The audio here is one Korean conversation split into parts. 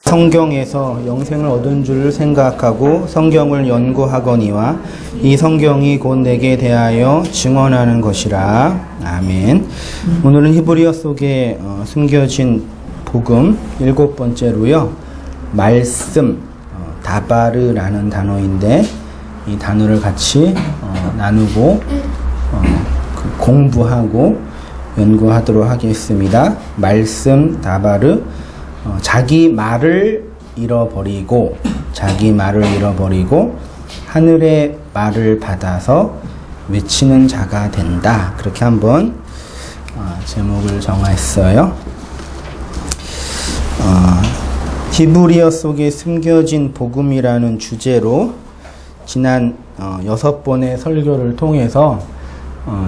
성경에서 영생을 얻은 줄 생각하고 성경을 연구하거니와 이 성경이 곧 내게 대하여 증언하는 것이라. 아멘. 오늘은 히브리어 속에 숨겨진 복음 7번째로요. 말씀, 다바르라는 단어인데 이 단어를 같이 나누고 공부하고 연구하도록 하겠습니다. 말씀, 다바르. 자기 말을 잃어버리고 하늘의 말을 받아서 외치는 자가 된다. 그렇게 한번 제목을 정했어요. 히브리어 속에 숨겨진 복음이라는 주제로 지난 6번의 설교를 통해서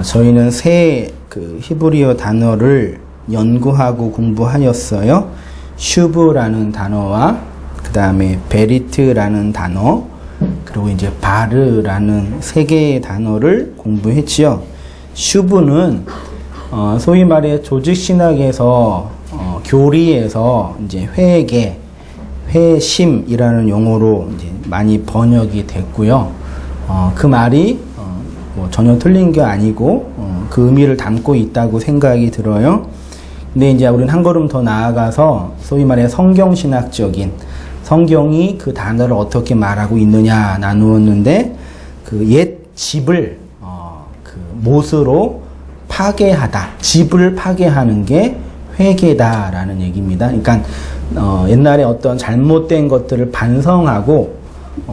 저희는 새 히브리어 단어를 연구하고 공부하였어요. 슈브라는 단어와 그 다음에 베리트라는 단어, 그리고 이제 바르라는 3개의 단어를 공부했지요. 슈브는 소위 말해 조직신학에서 교리에서 이제 회계, 회심이라는 용어로 이제 많이 번역이 됐고요. 그 말이 뭐 전혀 틀린 게 아니고 그 의미를 담고 있다고 생각이 들어요. 근데 이제 우리는 한 걸음 더 나아가서 소위 말해 성경신학적인, 성경이 그 단어를 어떻게 말하고 있느냐 나누었는데, 그 옛 집을 그 못으로 파괴하다, 집을 파괴하는 게 회개다라는 얘기입니다. 그러니까 옛날에 어떤 잘못된 것들을 반성하고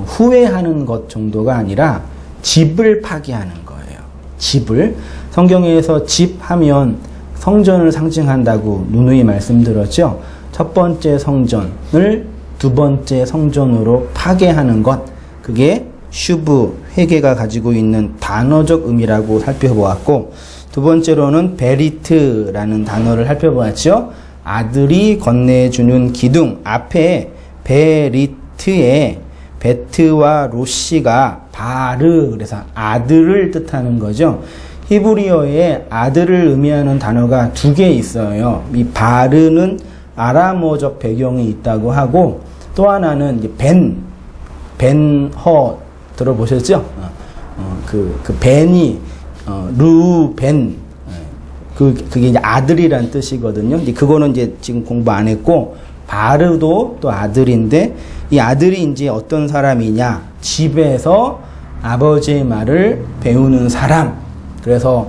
후회하는 것 정도가 아니라 집을 파괴하는 거예요. 집을. 성경에서 집 하면 성전을 상징한다고 누누이 말씀드렸죠. 첫 번째 성전을 두 번째 성전으로 파괴하는 것, 그게 슈브, 회개가 가지고 있는 단어적 의미라고 살펴보았고, 두 번째로는 베리트라는 단어를 살펴보았죠. 아들이 건네주는 기둥. 앞에 베리트에 베트와 로시가 바르, 그래서 아들을 뜻하는 거죠. 히브리어에 아들을 의미하는 단어가 2개 있어요. 이 바르는 아람어적 배경이 있다고 하고, 또 하나는 이제 벤허 들어보셨죠? 그 벤이 루벤, 그게 이제 아들이란 뜻이거든요. 근데 그거는 이제 지금 공부 안 했고, 바르도 또 아들인데, 이 아들이 이제 어떤 사람이냐? 집에서 아버지의 말을 배우는 사람. 그래서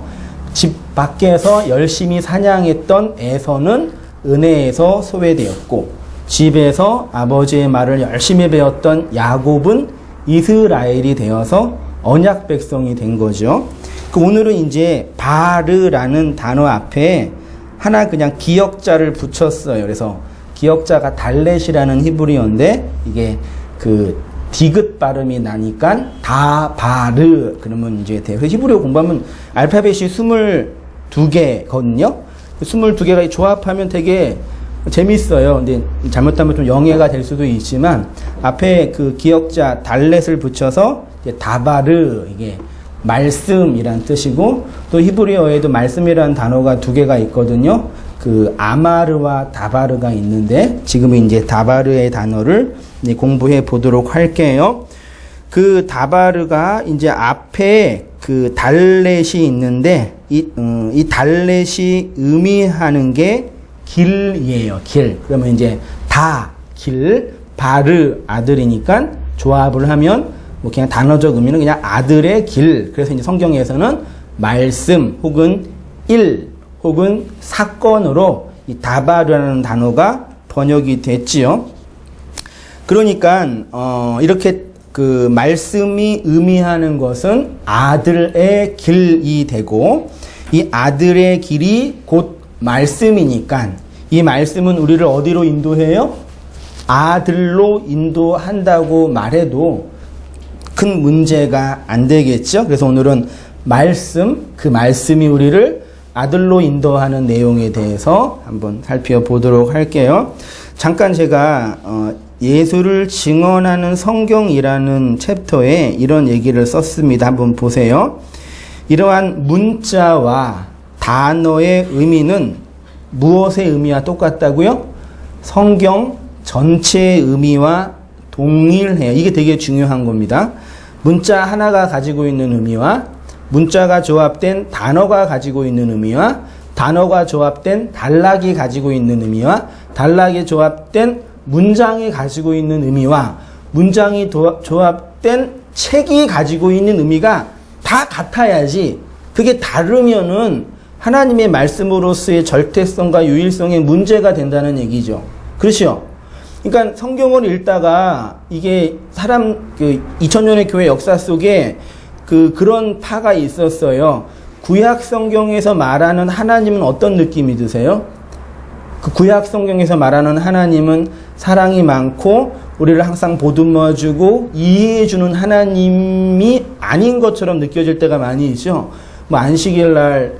집 밖에서 열심히 사냥했던 에서는 은혜에서 소외되었고, 집에서 아버지의 말을 열심히 배웠던 야곱은 이스라엘이 되어서 언약 백성이 된 거죠. 오늘은 이제 바르라는 단어 앞에 하나 그냥 기역자를 붙였어요. 그래서 기역자가 달렛이라는 히브리어인데, 이게 그 디귿 발음이 나니까 다바르 그러면 이제 돼요. 그래서 히브리어 공부하면 알파벳이 22개거든요. 22개가 조합하면 되게 재밌어요. 근데 잘못하면 좀 영예가 될 수도 있지만, 앞에 그 기역자 달렛을 붙여서 이제 다바르, 이게 말씀이란 뜻이고, 또 히브리어에도 말씀이라는 단어가 2개가 있거든요. 그 아마르와 다바르가 있는데, 지금은 이제 다바르의 단어를 이제 공부해 보도록 할게요. 그 다바르가 이제 앞에 그 달렛이 있는데, 이 달렛이 의미하는 게 길이에요. 길. 그러면 이제 길, 바르, 아들이니까 조합을 하면 뭐 그냥 단어적 의미는 그냥 아들의 길. 그래서 이제 성경에서는 말씀 혹은 일 혹은 사건으로 이 다바르라는 단어가 번역이 됐지요. 그러니까 이렇게 그 말씀이 의미하는 것은 아들의 길이 되고, 이 아들의 길이 곧 말씀이니까 이 말씀은 우리를 어디로 인도해요? 아들로 인도한다고 말해도 큰 문제가 안 되겠죠. 그래서 오늘은 말씀, 그 말씀이 우리를 아들로 인도하는 내용에 대해서 한번 살펴보도록 할게요. 잠깐 제가 예수를 증언하는 성경이라는 챕터에 이런 얘기를 썼습니다. 한번 보세요. 이러한 문자와 단어의 의미는 무엇의 의미와 똑같다고요? 성경 전체의 의미와 동일해요. 이게 되게 중요한 겁니다. 문자 하나가 가지고 있는 의미와 문자가 조합된 단어가 가지고 있는 의미와 단어가 조합된 단락이 가지고 있는 의미와 단락이 조합된 문장이 가지고 있는 의미와 문장이 조합된 책이 가지고 있는 의미가 다 같아야지, 그게 다르면은 하나님의 말씀으로서의 절대성과 유일성에 문제가 된다는 얘기죠. 그렇죠? 그러니까 성경을 읽다가 이게 2000년의 교회 역사 속에 그런 파가 있었어요. 구약 성경에서 말하는 하나님은 어떤 느낌이 드세요? 그 구약 성경에서 말하는 하나님은 사랑이 많고 우리를 항상 보듬어주고 이해해주는 하나님이 아닌 것처럼 느껴질 때가 많이 있죠. 뭐 안식일 날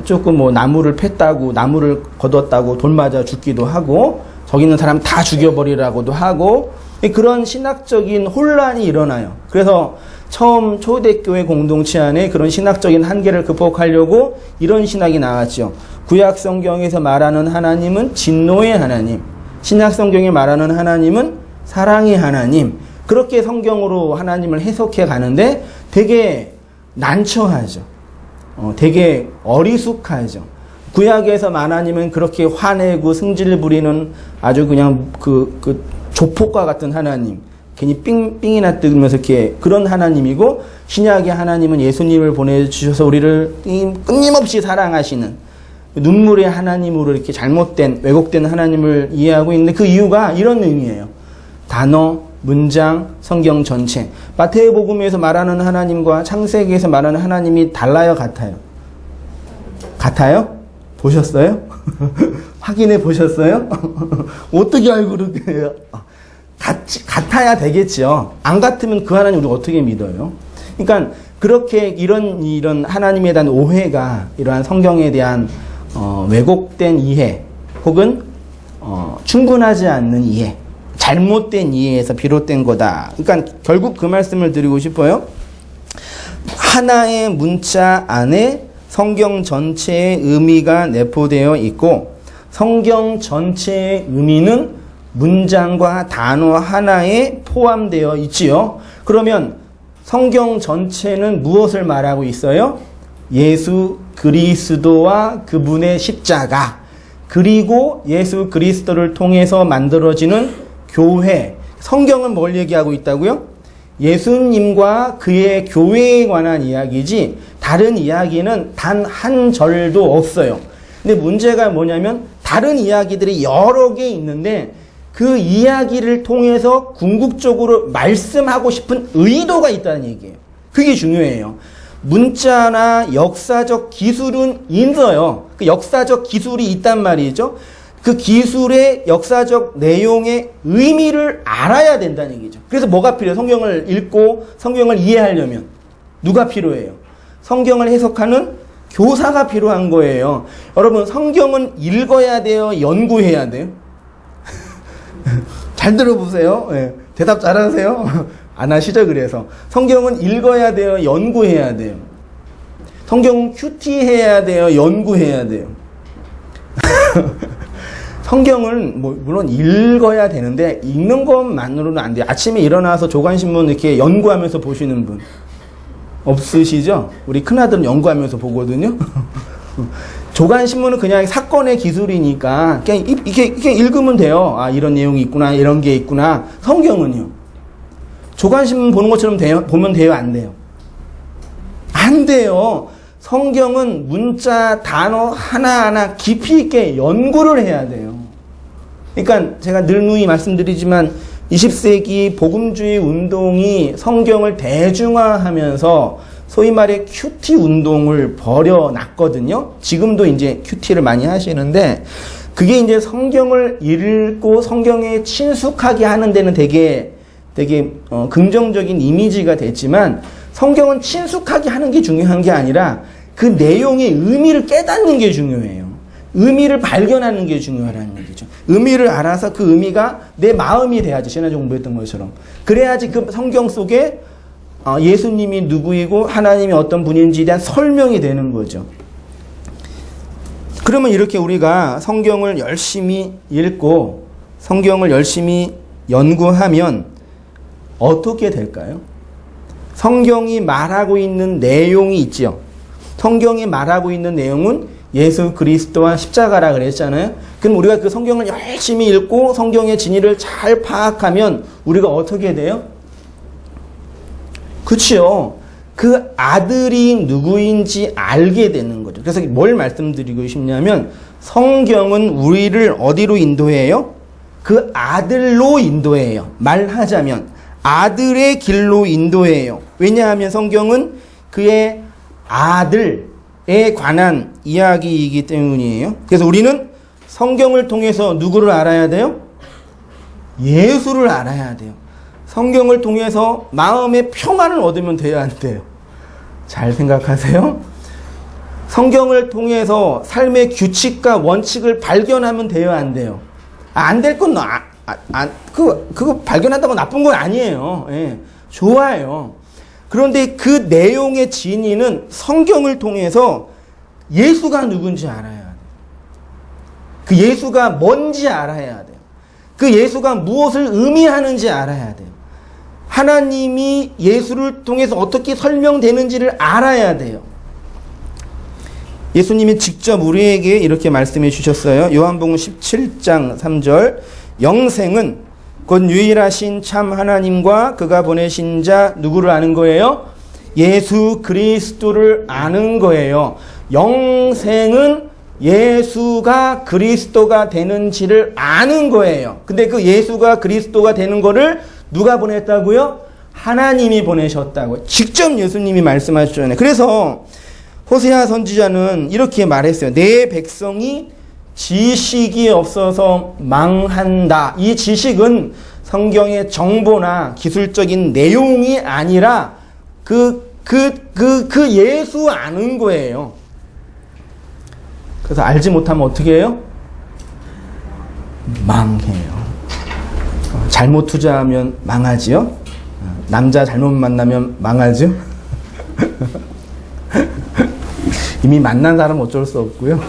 조금 뭐 나무를 팼다고, 나무를 걷었다고 돌 맞아 죽기도 하고, 저기 있는 사람 다 죽여버리라고도 하고, 그런 신학적인 혼란이 일어나요. 그래서 처음 초대교회 공동체 안에 그런 신학적인 한계를 극복하려고 이런 신학이 나왔죠. 구약 성경에서 말하는 하나님은 진노의 하나님, 신약 성경에 말하는 하나님은 사랑의 하나님, 그렇게 성경으로 하나님을 해석해 가는데 되게 난처하죠. 되게 어리숙하죠. 구약에서 하나님은 그렇게 화내고 승질 부리는 아주 그냥 그 조폭과 같은 하나님, 괜히 삥이나 뜯으면서 이렇게 그런 하나님이고, 신약의 하나님은 예수님을 보내주셔서 우리를 끊임없이 사랑하시는 눈물의 하나님으로 이렇게 잘못된, 왜곡된 하나님을 이해하고 있는데, 그 이유가 이런 의미예요. 단어, 문장, 성경 전체. 마태복음에서 말하는 하나님과 창세기에서 말하는 하나님이 달라요, 같아요? 같아요? 보셨어요? 확인해 보셨어요? 어떻게 알고 그러게요? 같아야 되겠죠. 안 같으면 그 하나님 우리가 어떻게 믿어요? 그러니까 그렇게 이런 하나님에 대한 오해가, 이러한 성경에 대한 왜곡된 이해 혹은 충분하지 않는 이해, 잘못된 이해에서 비롯된 거다. 그러니까 결국 그 말씀을 드리고 싶어요. 하나의 문자 안에 성경 전체의 의미가 내포되어 있고, 성경 전체의 의미는 문장과 단어 하나에 포함되어 있지요. 그러면 성경 전체는 무엇을 말하고 있어요? 예수 그리스도와 그분의 십자가, 그리고 예수 그리스도를 통해서 만들어지는 교회. 성경은 뭘 얘기하고 있다고요? 예수님과 그의 교회에 관한 이야기지 다른 이야기는 단 한 절도 없어요. 근데 문제가 뭐냐면 다른 이야기들이 여러 개 있는데 그 이야기를 통해서 궁극적으로 말씀하고 싶은 의도가 있다는 얘기예요. 그게 중요해요. 문자나 역사적 기술은 있어요. 그 역사적 기술이 있단 말이죠. 그 기술의 역사적 내용의 의미를 알아야 된다는 얘기죠. 그래서 뭐가 필요해요? 성경을 읽고 성경을 이해하려면 누가 필요해요? 성경을 해석하는 교사가 필요한 거예요. 여러분, 성경은 읽어야 돼요? 연구해야 돼요? 잘 들어보세요. 네, 대답 잘하세요. 안 하시죠? 그래서 성경은 읽어야 돼요? 연구해야 돼요? 성경은 큐티해야 돼요? 연구해야 돼요? 성경은 물론 읽어야 되는데 읽는 것만으로는 안 돼요. 아침에 일어나서 조간신문 이렇게 연구하면서 보시는 분 없으시죠? 우리 큰아들은 연구하면서 보거든요. 조간신문은 그냥 사건의 기술이니까 그냥 이렇게 읽으면 돼요. 아, 이런 내용이 있구나, 이런 게 있구나. 성경은요? 조간신문 보는 것처럼 보면 돼요, 안 돼요? 안 돼요. 성경은 문자, 단어 하나하나 깊이 있게 연구를 해야 돼요. 그러니까 제가 늘 누이 말씀드리지만 20세기 복음주의 운동이 성경을 대중화하면서 소위 말해 큐티 운동을 벌여놨거든요. 지금도 이제 큐티를 많이 하시는데, 그게 이제 성경을 읽고 성경에 친숙하게 하는 데는 되게 긍정적인 이미지가 됐지만, 성경은 친숙하게 하는 게 중요한 게 아니라 그 내용의 의미를 깨닫는 게 중요해요. 의미를 발견하는 게 중요하다는 얘기죠. 의미를 알아서 그 의미가 내 마음이 돼야지, 지난주에 공부했던 것처럼. 그래야지 그 성경 속에 예수님이 누구이고 하나님이 어떤 분인지에 대한 설명이 되는 거죠. 그러면 이렇게 우리가 성경을 열심히 읽고 성경을 열심히 연구하면 어떻게 될까요? 성경이 말하고 있는 내용이 있죠. 성경이 말하고 있는 내용은 예수 그리스도와 십자가라 그랬잖아요. 그럼 우리가 그 성경을 열심히 읽고 성경의 진리를 잘 파악하면 우리가 어떻게 돼요? 그렇죠. 그 아들이 누구인지 알게 되는 거죠. 그래서 뭘 말씀드리고 싶냐면 성경은 우리를 어디로 인도해요? 그 아들로 인도해요. 말하자면 아들의 길로 인도해요. 왜냐하면 성경은 그의 아들에 관한 이야기이기 때문이에요. 그래서 우리는 성경을 통해서 누구를 알아야 돼요? 예수를 알아야 돼요. 성경을 통해서 마음의 평안을 얻으면 돼야 안 돼요. 잘 생각하세요. 성경을 통해서 삶의 규칙과 원칙을 발견하면 돼요, 안 돼요? 안 될 건 그거 발견한다고 나쁜 건 아니에요. 예, 좋아요. 그런데 그 내용의 진위는 성경을 통해서 예수가 누군지 알아야 돼요. 그 예수가 뭔지 알아야 돼요. 그 예수가 무엇을 의미하는지 알아야 돼요. 하나님이 예수를 통해서 어떻게 설명되는지를 알아야 돼요. 예수님이 직접 우리에게 이렇게 말씀해 주셨어요. 요한복음 17장 3절 영생은 곧 유일하신 참 하나님과 그가 보내신 자 누구를 아는 거예요? 예수 그리스도를 아는 거예요. 영생은 예수가 그리스도가 되는지를 아는 거예요. 근데 그 예수가 그리스도가 되는 거를 누가 보냈다고요? 하나님이 보내셨다고요. 직접 예수님이 말씀하셨잖아요. 그래서 호세아 선지자는 이렇게 말했어요. 내 백성이 지식이 없어서 망한다. 이 지식은 성경의 정보나 기술적인 내용이 아니라 그 예수 아는 거예요. 그래서 알지 못하면 어떻게 해요? 망해요. 잘못 투자하면 망하지요? 남자 잘못 만나면 망하죠? 이미 만난 사람은 어쩔 수 없고요.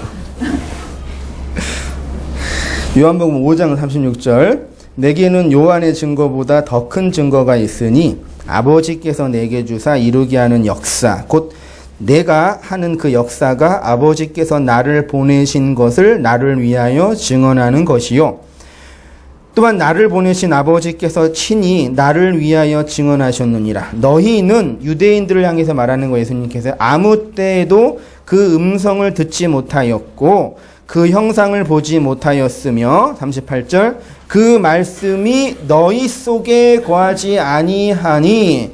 요한복음 5장 36절 내게는 요한의 증거보다 더 큰 증거가 있으니 아버지께서 내게 주사 이루게 하는 역사 곧 내가 하는 그 역사가 아버지께서 나를 보내신 것을 나를 위하여 증언하는 것이요 또한 나를 보내신 아버지께서 친히 나를 위하여 증언하셨느니라. 너희는 유대인들을 향해서 말하는 거 예수님께서 아무 때에도 그 음성을 듣지 못하였고 그 형상을 보지 못하였으며 38절 그 말씀이 너희 속에 거하지 아니하니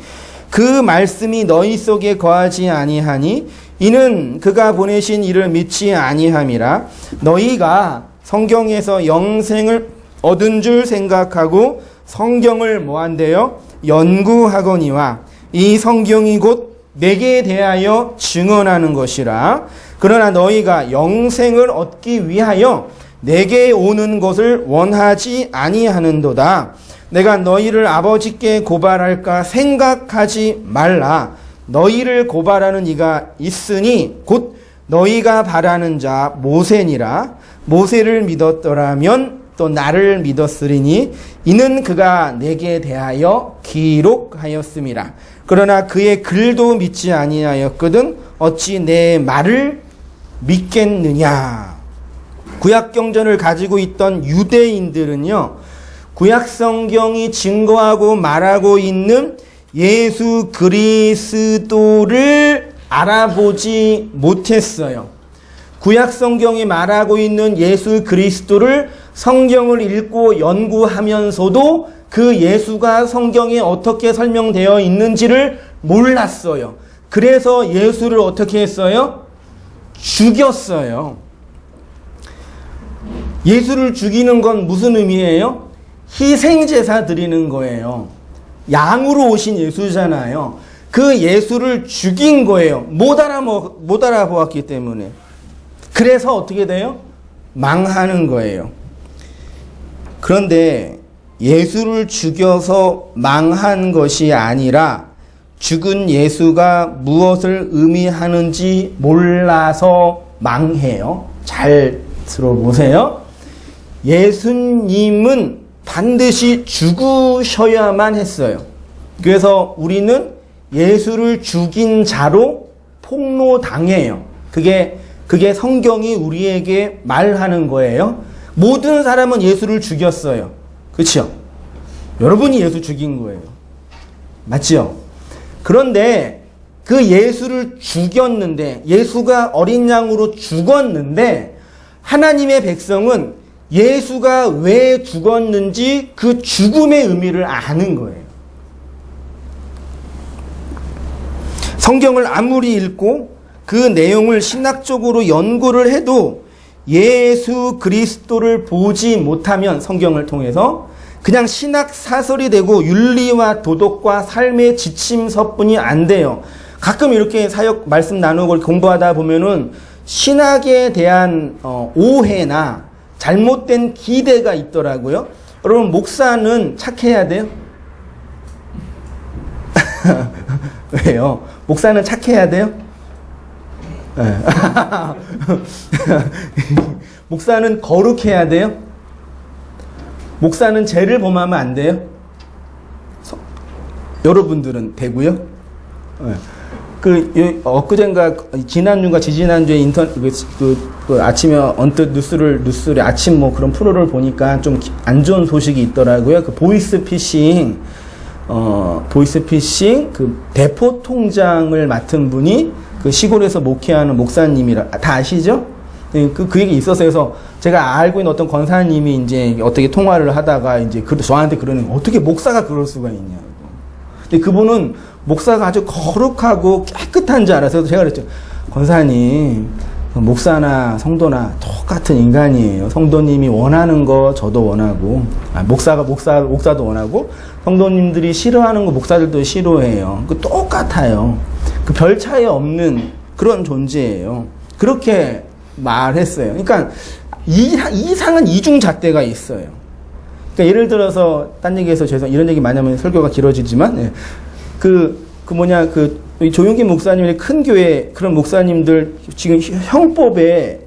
그 말씀이 너희 속에 거하지 아니하니 이는 그가 보내신 이를 믿지 아니함이라. 너희가 성경에서 영생을 얻은 줄 생각하고 성경을 뭐한대요? 연구하거니와 이 성경이 곧 내게 대하여 증언하는 것이라. 그러나 너희가 영생을 얻기 위하여 내게 오는 것을 원하지 아니하는도다. 내가 너희를 아버지께 고발할까 생각하지 말라. 너희를 고발하는 이가 있으니 곧 너희가 바라는 자 모세니라. 모세를 믿었더라면 또 나를 믿었으리니 이는 그가 내게 대하여 기록하였음이라. 그러나 그의 글도 믿지 아니하였거든 어찌 내 말을 믿겠느냐. 구약경전을 가지고 있던 유대인들은요, 구약성경이 증거하고 말하고 있는 예수 그리스도를 알아보지 못했어요. 구약성경이 말하고 있는 예수 그리스도를 성경을 읽고 연구하면서도 그 예수가 성경에 어떻게 설명되어 있는지를 몰랐어요. 그래서 예수를 어떻게 했어요? 죽였어요. 예수를 죽이는 건 무슨 의미예요? 희생제사 드리는 거예요. 양으로 오신 예수잖아요. 그 예수를 죽인 거예요. 못 알아보았기 때문에. 그래서 어떻게 돼요? 망하는 거예요. 그런데 예수를 죽여서 망한 것이 아니라 죽은 예수가 무엇을 의미하는지 몰라서 망해요. 잘 들어보세요. 예수님은 반드시 죽으셔야만 했어요. 그래서 우리는 예수를 죽인 자로 폭로당해요. 그게 성경이 우리에게 말하는 거예요. 모든 사람은 예수를 죽였어요. 그렇죠? 여러분이 예수 죽인 거예요. 맞죠? 그런데 그 예수를 죽였는데, 예수가 어린 양으로 죽었는데, 하나님의 백성은 예수가 왜 죽었는지 그 죽음의 의미를 아는 거예요. 성경을 아무리 읽고 그 내용을 신학적으로 연구를 해도 예수 그리스도를 보지 못하면 성경을 통해서 그냥 신학 사설이 되고 윤리와 도덕과 삶의 지침서뿐이 안 돼요. 가끔 이렇게 사역 말씀 나누고 공부하다 보면은 신학에 대한 오해나 잘못된 기대가 있더라고요. 여러분, 목사는 착해야 돼요? 왜요? 목사는 착해야 돼요? 네. 목사는 거룩해야 돼요? 목사는 죄를 범하면 안 돼요? 여러분들은 되고요? 네. 엊그젠가 지난주인가 지지난주에 아침에 언뜻 뉴스를 아침 뭐 그런 프로를 보니까 좀 안 좋은 소식이 있더라고요. 그 보이스피싱 그 대포 통장을 맡은 분이 그 시골에서 목회하는 목사님이라 다 아시죠? 그 얘기 있었어요. 그래서 제가 알고 있는 어떤 권사님이 이제 어떻게 통화를 하다가 이제 저한테 그러는 거, 어떻게 목사가 그럴 수가 있냐고. 근데 그분은 목사가 아주 거룩하고 깨끗한 줄 알아서 제가 그랬죠. 권사님, 목사나 성도나 똑같은 인간이에요. 성도님이 원하는 거 저도 원하고, 목사도 원하고, 성도님들이 싫어하는 거 목사들도 싫어해요. 그 똑같아요. 그 별 차이 없는 그런 존재예요. 그렇게 말했어요. 그러니까 이상한 이중잣대가 있어요. 그러니까 예를 들어서 딴 얘기해서 이런 얘기 많이 하면 설교가 길어지지만, 조용기 목사님의 큰 교회 그런 목사님들 지금 형법에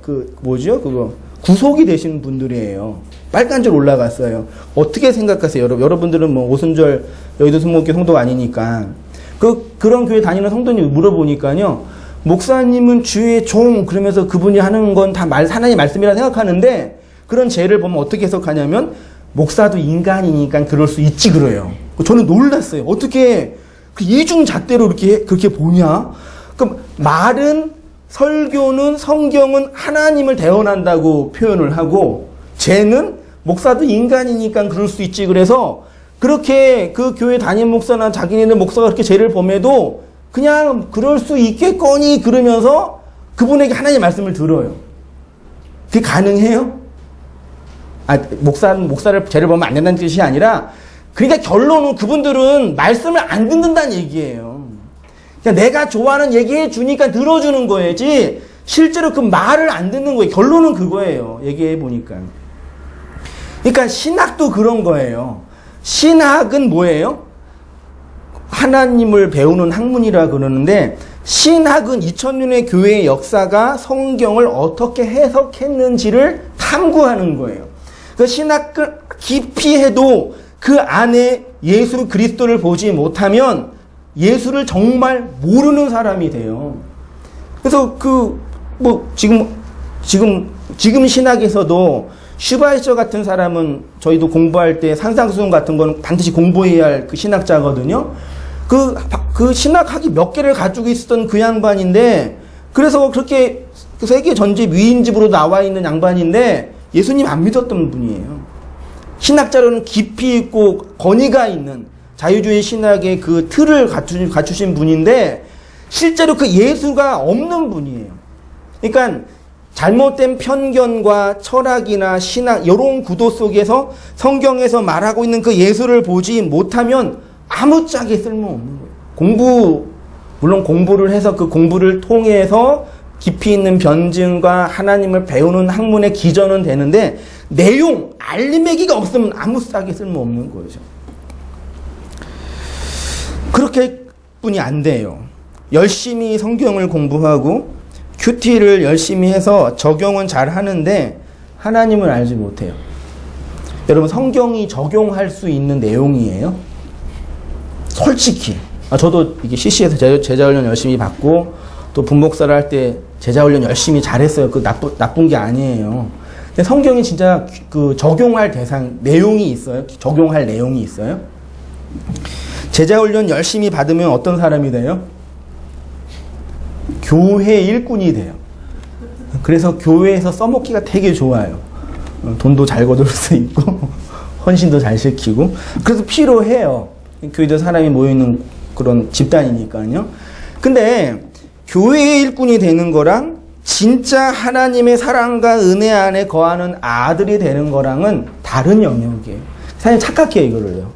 구속이 되신 분들이에요. 빨간 줄 올라갔어요. 어떻게 생각하세요? 여러분들은 뭐 오순절 여의도 순복음교회 성도가 아니니까 그런 교회 다니는 성도님 물어보니까요. 목사님은 주의 종 그러면서 그분이 하는 건 다 하나님의 말씀이라 생각하는데 그런 죄를 보면 어떻게 해석하냐면 목사도 인간이니까 그럴 수 있지 그래요. 저는 놀랐어요. 어떻게 그 이중잣대로 그렇게 보냐? 그럼 말은 설교는 성경은 하나님을 대언한다고 표현을 하고 죄는 목사도 인간이니까 그럴 수 있지 그래서 그렇게 그 교회 담임 목사나 자기네들 목사가 그렇게 죄를 범해도 그냥 그럴 수 있겠거니 그러면서 그분에게 하나님의 말씀을 들어요. 그게 가능해요? 목사를 죄를 범하면 안 된다는 뜻이 아니라 그러니까 결론은 그분들은 말씀을 안 듣는다는 얘기예요. 그냥 내가 좋아하는 얘기해 주니까 들어주는 거야지 실제로 그 말을 안 듣는 거예요. 결론은 그거예요. 얘기해 보니까. 그러니까 신학도 그런 거예요. 신학은 뭐예요? 하나님을 배우는 학문이라 그러는데 신학은 2000년의 교회의 역사가 성경을 어떻게 해석했는지를 탐구하는 거예요. 그 신학을 깊이 해도 그 안에 예수 그리스도를 보지 못하면 예수를 정말 모르는 사람이 돼요. 그래서 지금 신학에서도 슈바이처 같은 사람은 저희도 공부할 때 산상수훈 같은 거는 반드시 공부해야 할 그 신학자거든요. 그 신학학이 몇 개를 가지고 있었던 그 양반인데 그래서 그렇게 세계 전체 위인집으로 나와 있는 양반인데 예수님 안 믿었던 분이에요. 신학자로는 깊이 있고 권위가 있는 자유주의 신학의 그 틀을 갖추신 분인데 실제로 그 예수가 없는 분이에요. 그러니까 잘못된 편견과 철학이나 신학 이런 구도 속에서 성경에서 말하고 있는 그 예수를 보지 못하면 아무짝에 쓸모없는 거예요. 물론 공부를 해서 그 공부를 통해서 깊이 있는 변증과 하나님을 배우는 학문의 기전은 되는데 내용, 알리매기가 없으면 아무짝에 쓸모없는 거죠. 그렇게뿐이 안 돼요. 열심히 성경을 공부하고 큐티를 열심히 해서 적용은 잘 하는데 하나님을 알지 못해요. 여러분 성경이 적용할 수 있는 내용이에요. 솔직히 저도 이게 CC에서 제자훈련 열심히 받고 또 분목사를 할 때 제자훈련 열심히 잘했어요. 그 나쁜 게 아니에요. 근데 성경이 진짜 그 적용할 대상 내용이 있어요. 적용할 내용이 있어요. 제자훈련 열심히 받으면 어떤 사람이 돼요? 교회 일꾼이 돼요. 그래서 교회에서 써먹기가 되게 좋아요. 돈도 잘 거둘 수 있고 헌신도 잘 시키고 그래서 필요해요. 교회도 사람이 모이는 그런 집단이니까요. 근데 교회의 일꾼이 되는 거랑 진짜 하나님의 사랑과 은혜 안에 거하는 아들이 되는 거랑은 다른 영역이에요. 사실 착각해요, 이거를요.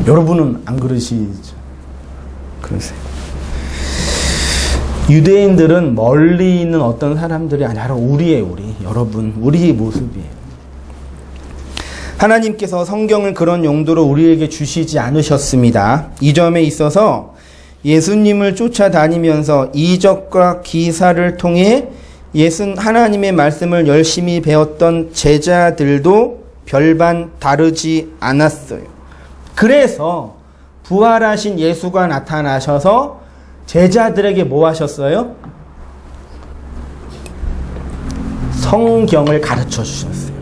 여러분은 안 그러시죠? 그러세요. 유대인들은 멀리 있는 어떤 사람들이 아니라 우리의 여러분, 우리의 모습이에요. 하나님께서 성경을 그런 용도로 우리에게 주시지 않으셨습니다. 이 점에 있어서 예수님을 쫓아다니면서 이적과 기사를 통해 하나님의 말씀을 열심히 배웠던 제자들도 별반 다르지 않았어요. 그래서 부활하신 예수가 나타나셔서 제자들에게 뭐 하셨어요? 성경을 가르쳐 주셨어요.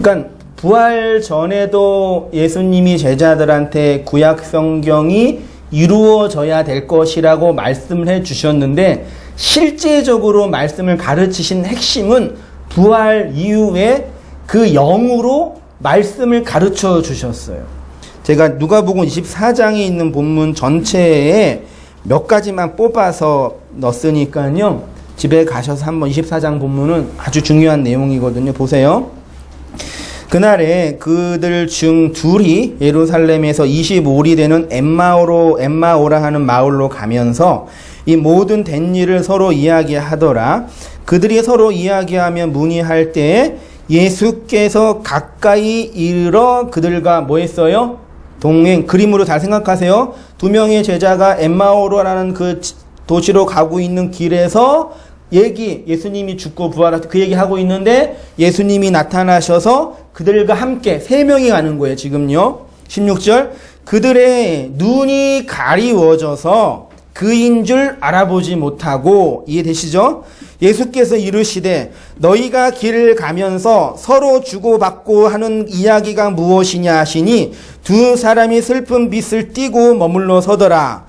그러니까 부활 전에도 예수님이 제자들한테 구약 성경이 이루어져야 될 것이라고 말씀을 해 주셨는데 실제적으로 말씀을 가르치신 핵심은 부활 이후에 그 영으로 말씀을 가르쳐 주셨어요. 제가 누가복음 24장에 있는 본문 전체에 몇 가지만 뽑아서 넣었으니까요. 집에 가셔서 한번 24장 본문은 아주 중요한 내용이거든요. 보세요. 그날에 그들 중 둘이 예루살렘에서 25리 되는 엠마오라 하는 마을로 가면서 이 모든 된 일을 서로 이야기하더라. 그들이 서로 이야기하며 문의할 때에 예수께서 가까이 이르러 그들과 뭐 했어요? 그림으로 잘 생각하세요. 두 명의 제자가 엠마오라는 그 도시로 가고 있는 길에서 예수님이 죽고 부활하셔서 그 얘기하고 있는데 예수님이 나타나셔서 그들과 함께 세 명이 가는 거예요. 지금요. 16절 그들의 눈이 가리워져서 그인 줄 알아보지 못하고 이해되시죠? 예수께서 이르시되 너희가 길을 가면서 서로 주고받고 하는 이야기가 무엇이냐 하시니 두 사람이 슬픈 빛을 띠고 머물러 서더라.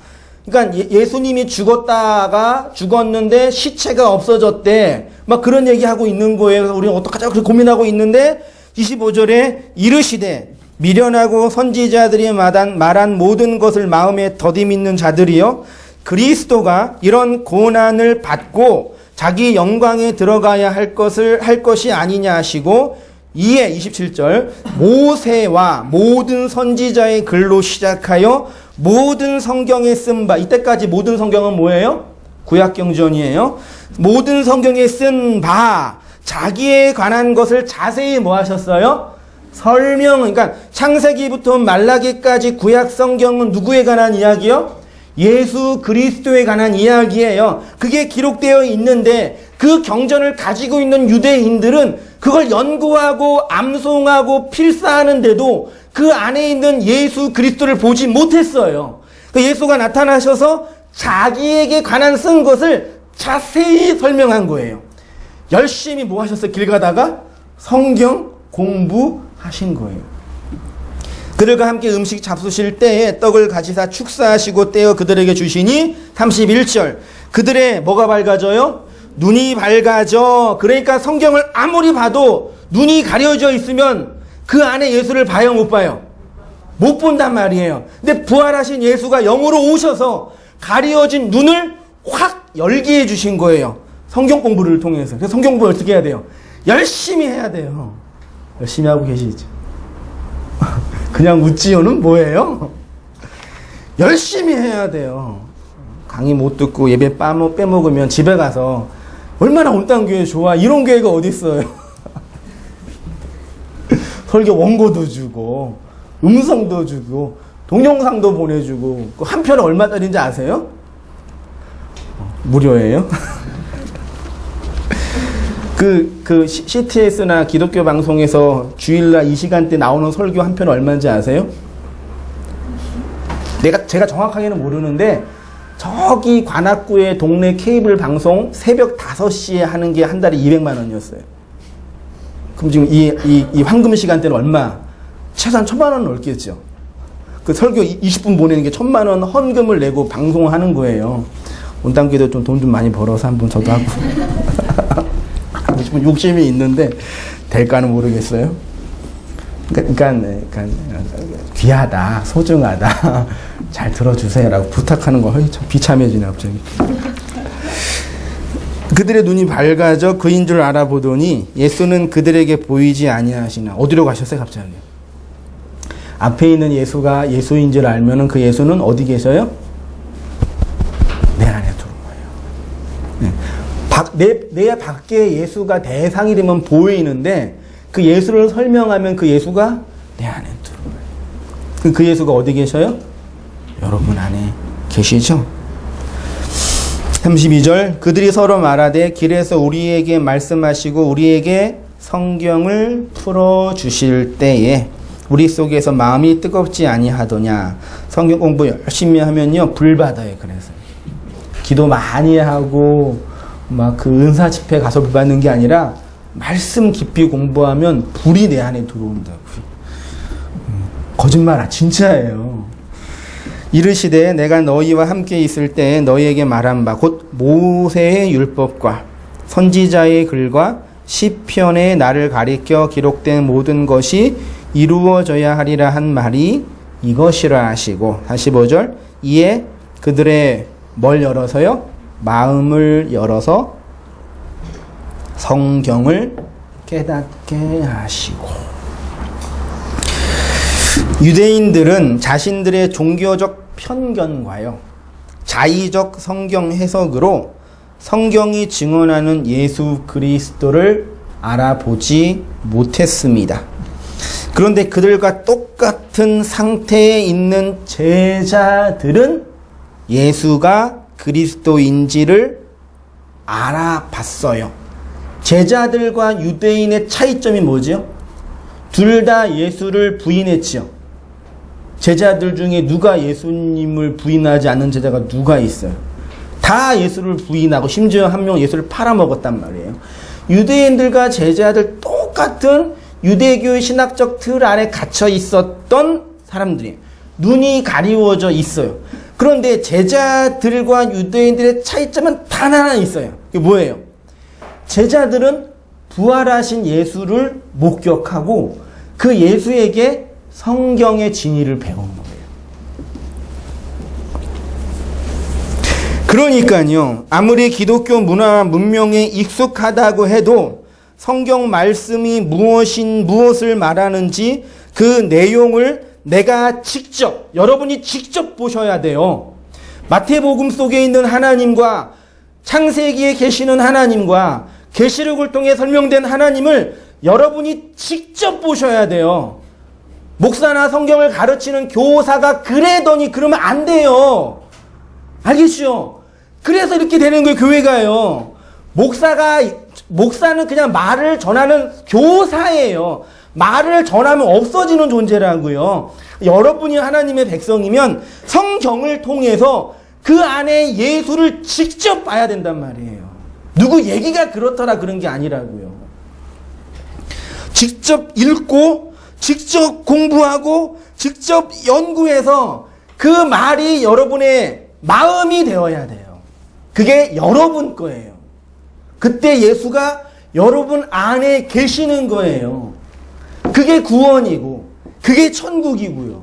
그러니까 예수님이 죽었는데 시체가 없어졌대. 막 그런 얘기하고 있는 거예요. 우리는 어떡하자 그렇게 고민하고 있는데 25절에 이르시되 미련하고 선지자들이 말한 모든 것을 마음에 더디 믿는 자들이여 그리스도가 이런 고난을 받고 자기 영광에 들어가야 할 것이 아니냐 하시고 이에 27절 모세와 모든 선지자의 글로 시작하여 모든 성경에 쓴 바 이때까지 모든 성경은 뭐예요? 구약경전이에요. 모든 성경에 쓴 바 자기에 관한 것을 자세히 뭐 하셨어요? 그러니까 창세기부터 말라기까지 구약 성경은 누구에 관한 이야기요? 예수 그리스도에 관한 이야기예요. 그게 기록되어 있는데 그 경전을 가지고 있는 유대인들은 그걸 연구하고 암송하고 필사하는데도 그 안에 있는 예수 그리스도를 보지 못했어요. 예수가 나타나셔서 자기에게 관한 쓴 것을 자세히 설명한 거예요. 열심히 뭐 하셨어요? 길 가다가 성경 공부하신 거예요. 그들과 함께 음식 잡수실 때에 떡을 가지사 축사하시고 떼어 그들에게 주시니 31절 그들의 뭐가 밝아져요? 눈이 밝아져. 그러니까 성경을 아무리 봐도 눈이 가려져 있으면 그 안에 예수를 봐요, 못 봐요? 못 본단 말이에요. 근데 부활하신 예수가 영으로 오셔서 가려진 눈을 확 열게 해주신 거예요. 성경 공부를 통해서. 그래서 성경 공부 어떻게 해야 돼요? 열심히 해야 돼요. 열심히 하고 계시죠? 그냥 웃지요는 뭐예요? 열심히 해야 돼요. 강의 못 듣고 예배 빼먹으면 집에 가서 얼마나 온당 교회 좋아. 이런 교회가 어디 있어요? 설교 원고도 주고 음성도 주고 동영상도 보내주고 한 편은 얼마짜리인지 아세요? 무료예요. CTS나 기독교 방송에서 주일날 이 시간대 나오는 설교 한 편 얼마인지 아세요? 제가 정확하게는 모르는데, 저기 관악구의 동네 케이블 방송 새벽 5시에 하는 게 한 달에 200만 원이었어요. 그럼 지금 이 황금 시간대는 얼마? 최소한 1,000만 원 넘겠죠. 그 설교 20분 보내는 게 1,000만 원 헌금을 내고 방송하는 거예요. 온당교도 좀 돈 좀 많이 벌어서 한번 저도 하고. 하고 싶은 욕심이 있는데, 될까는 모르겠어요. 그러니까 귀하다, 소중하다, 잘 들어주세요라고 부탁하는 거 참 비참해지네 갑자기. 그들의 눈이 밝아져 그인 줄 알아보더니 예수는 그들에게 보이지 아니하시나. 어디로 가셨어요 갑자기? 앞에 있는 예수가 예수인 줄 알면은 그 예수는 어디 계셔요? 내 안에 들어온 거예요. 내 밖에 예수가 대상이 되면 보이는데, 그 예수를 설명하면 그 예수가 내 안에 들어와요. 그 예수가 어디 계셔요? 여러분 안에 계시죠? 32절, 그들이 서로 말하되 길에서 우리에게 말씀하시고 우리에게 성경을 풀어주실 때에 우리 속에서 마음이 뜨겁지 아니하더냐. 성경 공부 열심히 하면요 불 받아요. 그래서 기도 많이 하고 막 그 은사 집회 가서 불 받는 게 아니라 말씀 깊이 공부하면 불이 내 안에 들어온다고요. 거짓말 진짜예요. 이르시되 내가 너희와 함께 있을 때에 너희에게 말한 바 곧 모세의 율법과 선지자의 글과 시편에 나를 가리켜 기록된 모든 것이 이루어져야 하리라 한 말이 이것이라 하시고, 45절, 이에 그들의 뭘 열어서요? 마음을 열어서 성경을 깨닫게 하시고. 유대인들은 자신들의 종교적 편견과요, 자의적 성경 해석으로 성경이 증언하는 예수 그리스도를 알아보지 못했습니다. 그런데 그들과 똑같은 상태에 있는 제자들은 예수가 그리스도인지를 알아봤어요. 제자들과 유대인의 차이점이 뭐죠? 둘 다 예수를 부인했죠. 제자들 중에 누가 예수님을 부인하지 않는 제자가 누가 있어요? 다 예수를 부인하고 심지어 한 명 예수를 팔아먹었단 말이에요. 유대인들과 제자들 똑같은 유대교의 신학적 틀 안에 갇혀 있었던 사람들이 눈이 가리워져 있어요. 그런데 제자들과 유대인들의 차이점은 단 하나 있어요. 그게 뭐예요? 제자들은 부활하신 예수를 목격하고 그 예수에게 성경의 진리를 배운 거예요. 그러니까요, 아무리 기독교 문화와 문명에 익숙하다고 해도 성경 말씀이 무엇을 말하는지 그 내용을 내가 직접, 여러분이 직접 보셔야 돼요. 마태복음 속에 있는 하나님과 창세기에 계시는 하나님과 계시록을 통해 설명된 하나님을 여러분이 직접 보셔야 돼요. 목사나 성경을 가르치는 교사가 그래더니 그러면 안 돼요. 알겠죠? 그래서 이렇게 되는 거예요, 교회가요. 목사는 그냥 말을 전하는 교사예요. 말을 전하면 없어지는 존재라고요. 여러분이 하나님의 백성이면 성경을 통해서 그 안에 예수를 직접 봐야 된단 말이에요. 누구 얘기가 그렇더라 그런 게 아니라고요. 직접 읽고 직접 공부하고 직접 연구해서 그 말이 여러분의 마음이 되어야 돼요. 그게 여러분 거예요. 그때 예수가 여러분 안에 계시는 거예요. 그게 구원이고 그게 천국이고요.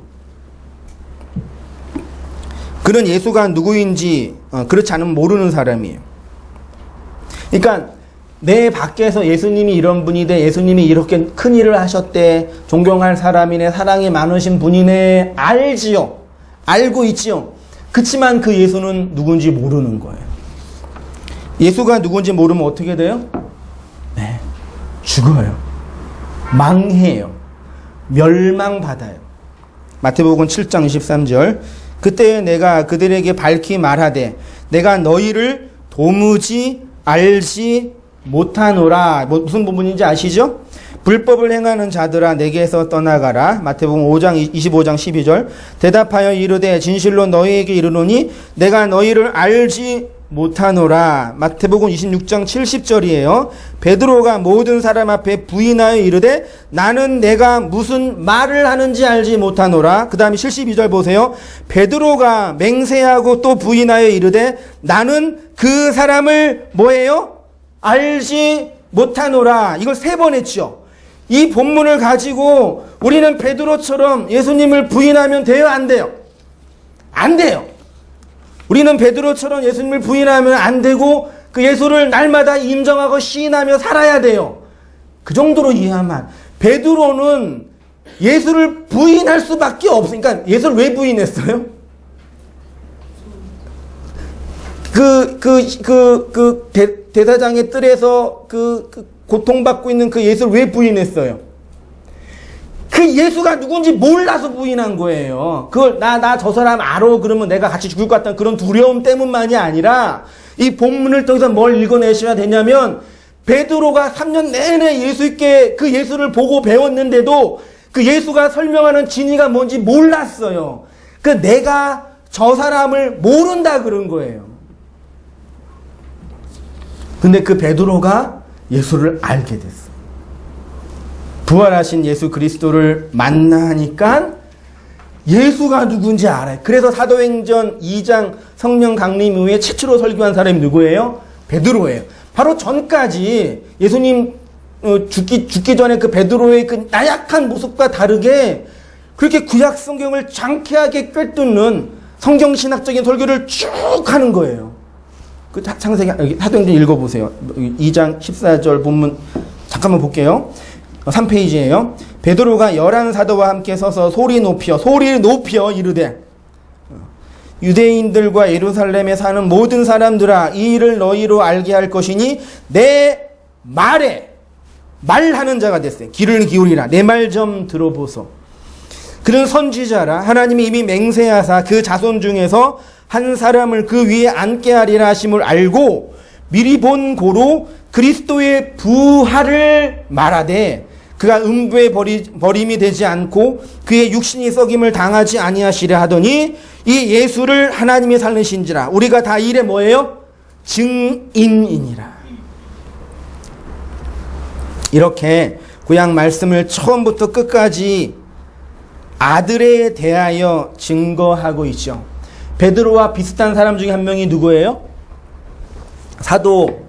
그런 예수가 누구인지 그렇지 않으면 모르는 사람이에요. 그러니까 내 밖에서 예수님이 이런 분이대, 예수님이 이렇게 큰 일을 하셨대, 존경할 사람이네, 사랑이 많으신 분이네, 알지요. 알고 있지요. 그치만 그 예수는 누군지 모르는 거예요. 예수가 누군지 모르면 어떻게 돼요? 네, 죽어요. 망해요. 멸망받아요. 마태복음 7장 23절, 그때 내가 그들에게 밝히 말하되 내가 너희를 도무지 알지 못하노라. 무슨 부분인지 아시죠? 불법을 행하는 자들아 내게서 떠나가라. 마태복음 25장 12절. 대답하여 이르되 진실로 너희에게 이르노니 내가 너희를 알지 못하노라. 마태복음 26장 70절이에요. 베드로가 모든 사람 앞에 부인하여 이르되 나는 내가 무슨 말을 하는지 알지 못하노라. 그 다음에 72절 보세요. 베드로가 맹세하고 또 부인하여 이르되 나는 그 사람을 뭐예요? 알지 못하노라. 이걸 3번 했죠. 이 본문을 가지고 우리는 베드로처럼 예수님을 부인하면 돼요? 안 돼요? 안 돼요. 우리는 베드로처럼 예수님을 부인하면 안 되고 그 예수를 날마다 인정하고 시인하며 살아야 돼요. 그 정도로 이해하면. 베드로는 예수를 부인할 수밖에 없으니까. 예수를 왜 부인했어요? 대사장의 뜰에서 고통받고 있는 그 예수를 왜 부인했어요? 그 예수가 누군지 몰라서 부인한 거예요. 그걸 나 저 사람 알아 그러면 내가 같이 죽을 것 같다는 그런 두려움 때문만이 아니라 이 본문을 통해서 뭘 읽어내셔야 되냐면 베드로가 3년 내내 예수께 그 예수를 보고 배웠는데도 그 예수가 설명하는 진리가 뭔지 몰랐어요. 그 내가 저 사람을 모른다 그런 거예요. 근데 그 베드로가 예수를 알게 됐어. 부활하신 예수 그리스도를 만나니까 예수가 누군지 알아요. 그래서 사도행전 2장 성령 강림 이후에 최초로 설교한 사람이 누구예요? 베드로예요. 바로 전까지 예수님 죽기 전에 그 베드로의 그 나약한 모습과 다르게 그렇게 구약 성경을 장쾌하게 꿰뚫는 성경신학적인 설교를 쭉 하는 거예요. 그 창세기 사도행전 읽어보세요. 2장 14절 본문 잠깐만 볼게요. 3페이지예요. 베드로가 11사도와 함께 서서 소리를 높여 이르되 유대인들과 예루살렘에 사는 모든 사람들아 이 일을 너희로 알게 할 것이니 내 말에 말하는 자가 됐어요. 귀를 기울이라. 내 말 좀 들어보소. 그는 선지자라. 하나님이 이미 맹세하사 그 자손 중에서 한 사람을 그 위에 앉게 하리라 하심을 알고 미리 본 고로 그리스도의 부활을 말하되 그가 음부에 버림이 되지 않고 그의 육신이 썩임을 당하지 아니하시려 하더니 이 예수를 하나님이 살리신지라. 우리가 다 이 일에 뭐예요? 증인이니라. 이렇게 구약 말씀을 처음부터 끝까지 아들에 대하여 증거하고 있죠. 베드로와 비슷한 사람 중에 한 명이 누구예요? 사도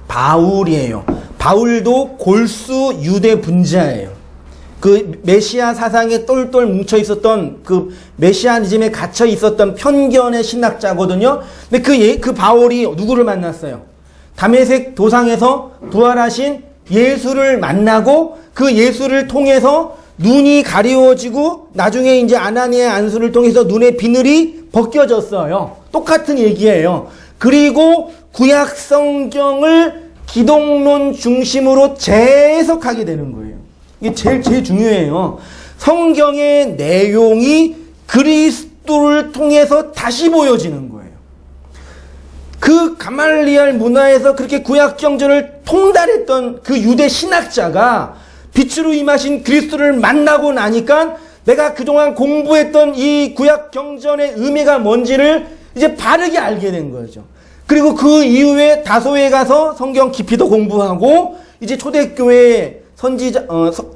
바울이에요. 바울도 골수 유대 분자예요. 그 메시아 사상에 똘똘 뭉쳐 있었던 그 메시아니즘에 갇혀 있었던 편견의 신학자거든요. 근데 그 바울이 누구를 만났어요? 다메섹 도상에서 부활하신 예수를 만나고 그 예수를 통해서 눈이 가리워지고 나중에 이제 아나니아의 안수를 통해서 눈의 비늘이 벗겨졌어요. 똑같은 얘기예요. 그리고 구약 성경을 기독론 중심으로 재해석하게 되는 거예요. 이게 제일 중요해요. 성경의 내용이 그리스도를 통해서 다시 보여지는 거예요. 그 가말리알 문화에서 그렇게 구약 경전을 통달했던 그 유대 신학자가 빛으로 임하신 그리스도를 만나고 나니까 내가 그동안 공부했던 이 구약 경전의 의미가 뭔지를 이제 바르게 알게 된 거죠. 그리고 그 이후에 다소에 가서 성경 깊이 더 공부하고 이제 초대교회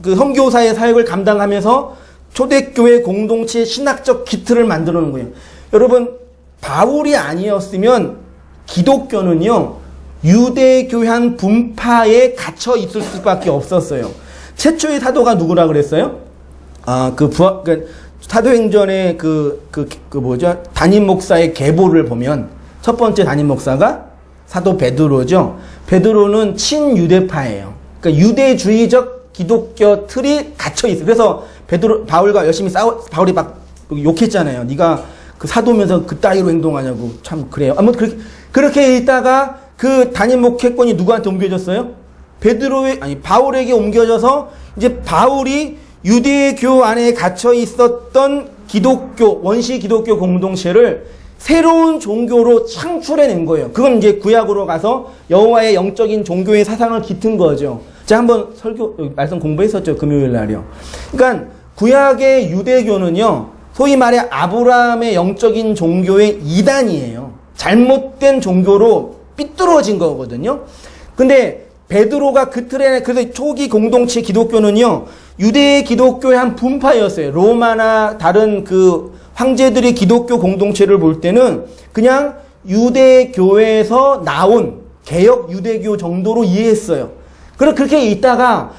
그 선교사의 사역을 감당하면서 초대교회 공동체의 신학적 기틀을 만들어 놓은 거예요. 여러분, 바울이 아니었으면 기독교는요, 유대교한 분파에 갇혀 있을 수밖에 없었어요. 최초의 사도가 누구라 그랬어요? 사도행전의 담임 목사의 계보를 보면 첫 번째 담임 목사가 사도 베드로죠. 베드로는 친유대파예요. 그러니까 유대주의적 기독교 틀이 갇혀 있어요. 그래서 바울과 열심히 바울이 막 욕했잖아요. 네가 그 사도면서 그 따위로 행동하냐고. 참 그래요. 아무튼 그렇게 있다가 그 담임 목회권이 누구한테 옮겨졌어요? 바울에게 옮겨져서 이제 바울이 유대교 안에 갇혀 있었던 기독교, 원시 기독교 공동체를 새로운 종교로 창출해낸 거예요. 그건 이제 구약으로 가서 여호와의 영적인 종교의 사상을 깃든 거죠. 제가 한번 말씀 공부했었죠. 금요일 날이요. 그러니까 구약의 유대교는요, 소위 말해 아브라함의 영적인 종교의 이단이에요. 잘못된 종교로 삐뚤어진 거거든요. 근데 베드로가 그 틀에, 그래서 초기 공동체 기독교는요, 유대 기독교의 한 분파였어요. 로마나 다른 그 황제들이 기독교 공동체를 볼 때는 그냥 유대교에서 나온 개혁 유대교 정도로 이해했어요. 그렇게 있다가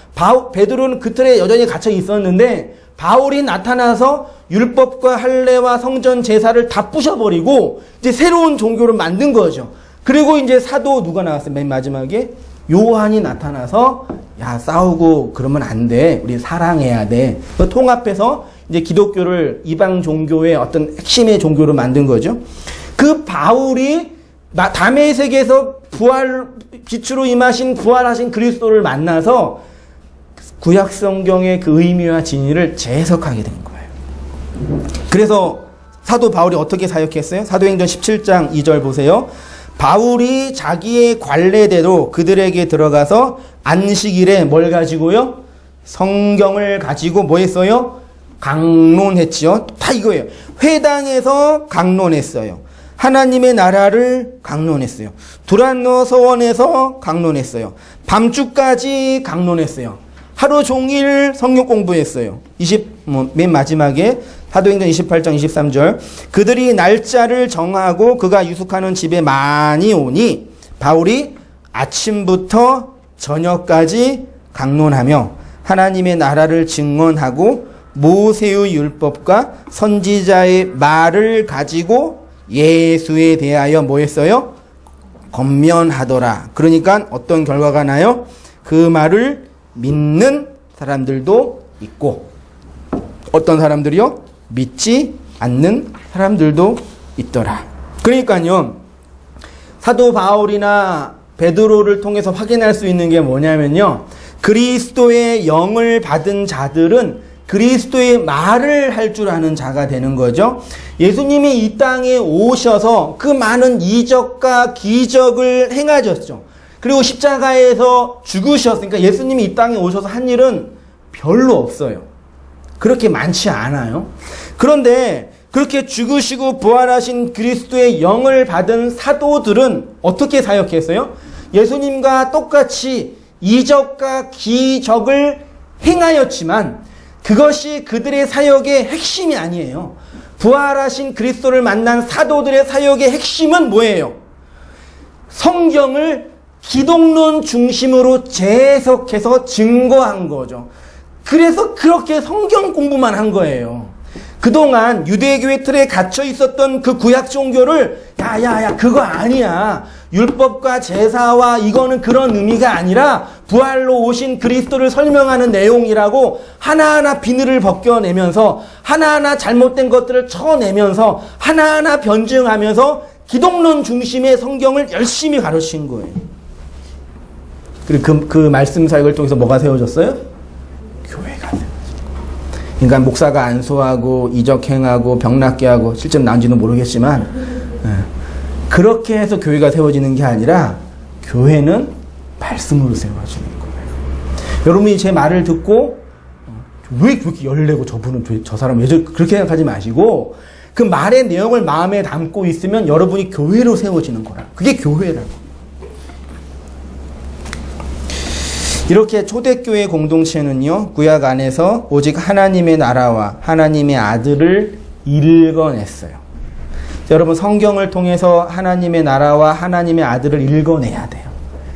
베드로는 그 틀에 여전히 갇혀 있었는데 바울이 나타나서 율법과 할례와 성전 제사를 다 부셔버리고 이제 새로운 종교를 만든 거죠. 그리고 이제 사도 누가 나왔어요? 맨 마지막에 요한이 나타나서 야, 싸우고 그러면 안 돼. 우리 사랑해야 돼. 통합해서 이제 기독교를 이방 종교의 어떤 핵심의 종교로 만든 거죠. 그 바울이 담의 세계에서 빛으로 임하신 부활하신 그리스도를 만나서 구약 성경의 그 의미와 진리를 재해석하게 된 거예요. 그래서 사도 바울이 어떻게 사역했어요? 사도행전 17장 2절 보세요. 바울이 자기의 관례대로 그들에게 들어가서 안식일에 뭘 가지고요? 성경을 가지고 뭐 했어요? 강론했지요. 다 이거예요. 회당에서 강론했어요. 하나님의 나라를 강론했어요. 두란노 서원에서 강론했어요. 밤주까지 강론했어요. 하루 종일 성경 공부했어요. 맨 마지막에 사도행전 28장 23절 그들이 날짜를 정하고 그가 유숙하는 집에 많이 오니 바울이 아침부터 저녁까지 강론하며 하나님의 나라를 증언하고 모세의 율법과 선지자의 말을 가지고 예수에 대하여 뭐 했어요? 권면하더라. 그러니까 어떤 결과가 나요? 그 말을 믿는 사람들도 있고 어떤 사람들이요? 믿지 않는 사람들도 있더라. 그러니까요, 사도 바울이나 베드로를 통해서 확인할 수 있는 게 뭐냐면요, 그리스도의 영을 받은 자들은 그리스도의 말을 할 줄 아는 자가 되는 거죠. 예수님이 이 땅에 오셔서 그 많은 이적과 기적을 행하셨죠. 그리고 십자가에서 죽으셨으니까 예수님이 이 땅에 오셔서 한 일은 별로 없어요. 그렇게 많지 않아요. 그런데 그렇게 죽으시고 부활하신 그리스도의 영을 받은 사도들은 어떻게 사역했어요? 예수님과 똑같이 이적과 기적을 행하였지만 그것이 그들의 사역의 핵심이 아니에요. 부활하신 그리스도를 만난 사도들의 사역의 핵심은 뭐예요? 성경을 기독론 중심으로 재해석해서 증거한 거죠. 그래서 그렇게 성경 공부만 한 거예요. 그동안 유대교의 틀에 갇혀 있었던 그 구약 종교를 야야야 그거 아니야. 율법과 제사와 이거는 그런 의미가 아니라 부활로 오신 그리스도를 설명하는 내용이라고 하나하나 비늘을 벗겨내면서 하나하나 잘못된 것들을 쳐내면서 하나하나 변증하면서 기독론 중심의 성경을 열심히 가르친 거예요. 그리고 그 말씀 사역을 통해서 뭐가 세워졌어요? 교회가 세워졌어요. 그러니까 목사가 안수하고 이적행하고 병낫게 하고 실제로 나은지는 모르겠지만 그렇게 해서 교회가 세워지는 게 아니라 교회는 말씀으로 세워지는 거예요. 여러분이 제 말을 듣고 왜 그렇게 열내고 저분은 저 사람 왜 그렇게 생각하지 마시고 그 말의 내용을 마음에 담고 있으면 여러분이 교회로 세워지는 거라. 그게 교회라고. 이렇게 초대교회 공동체는요, 구약 안에서 오직 하나님의 나라와 하나님의 아들을 읽어냈어요. 여러분, 성경을 통해서 하나님의 나라와 하나님의 아들을 읽어내야 돼요.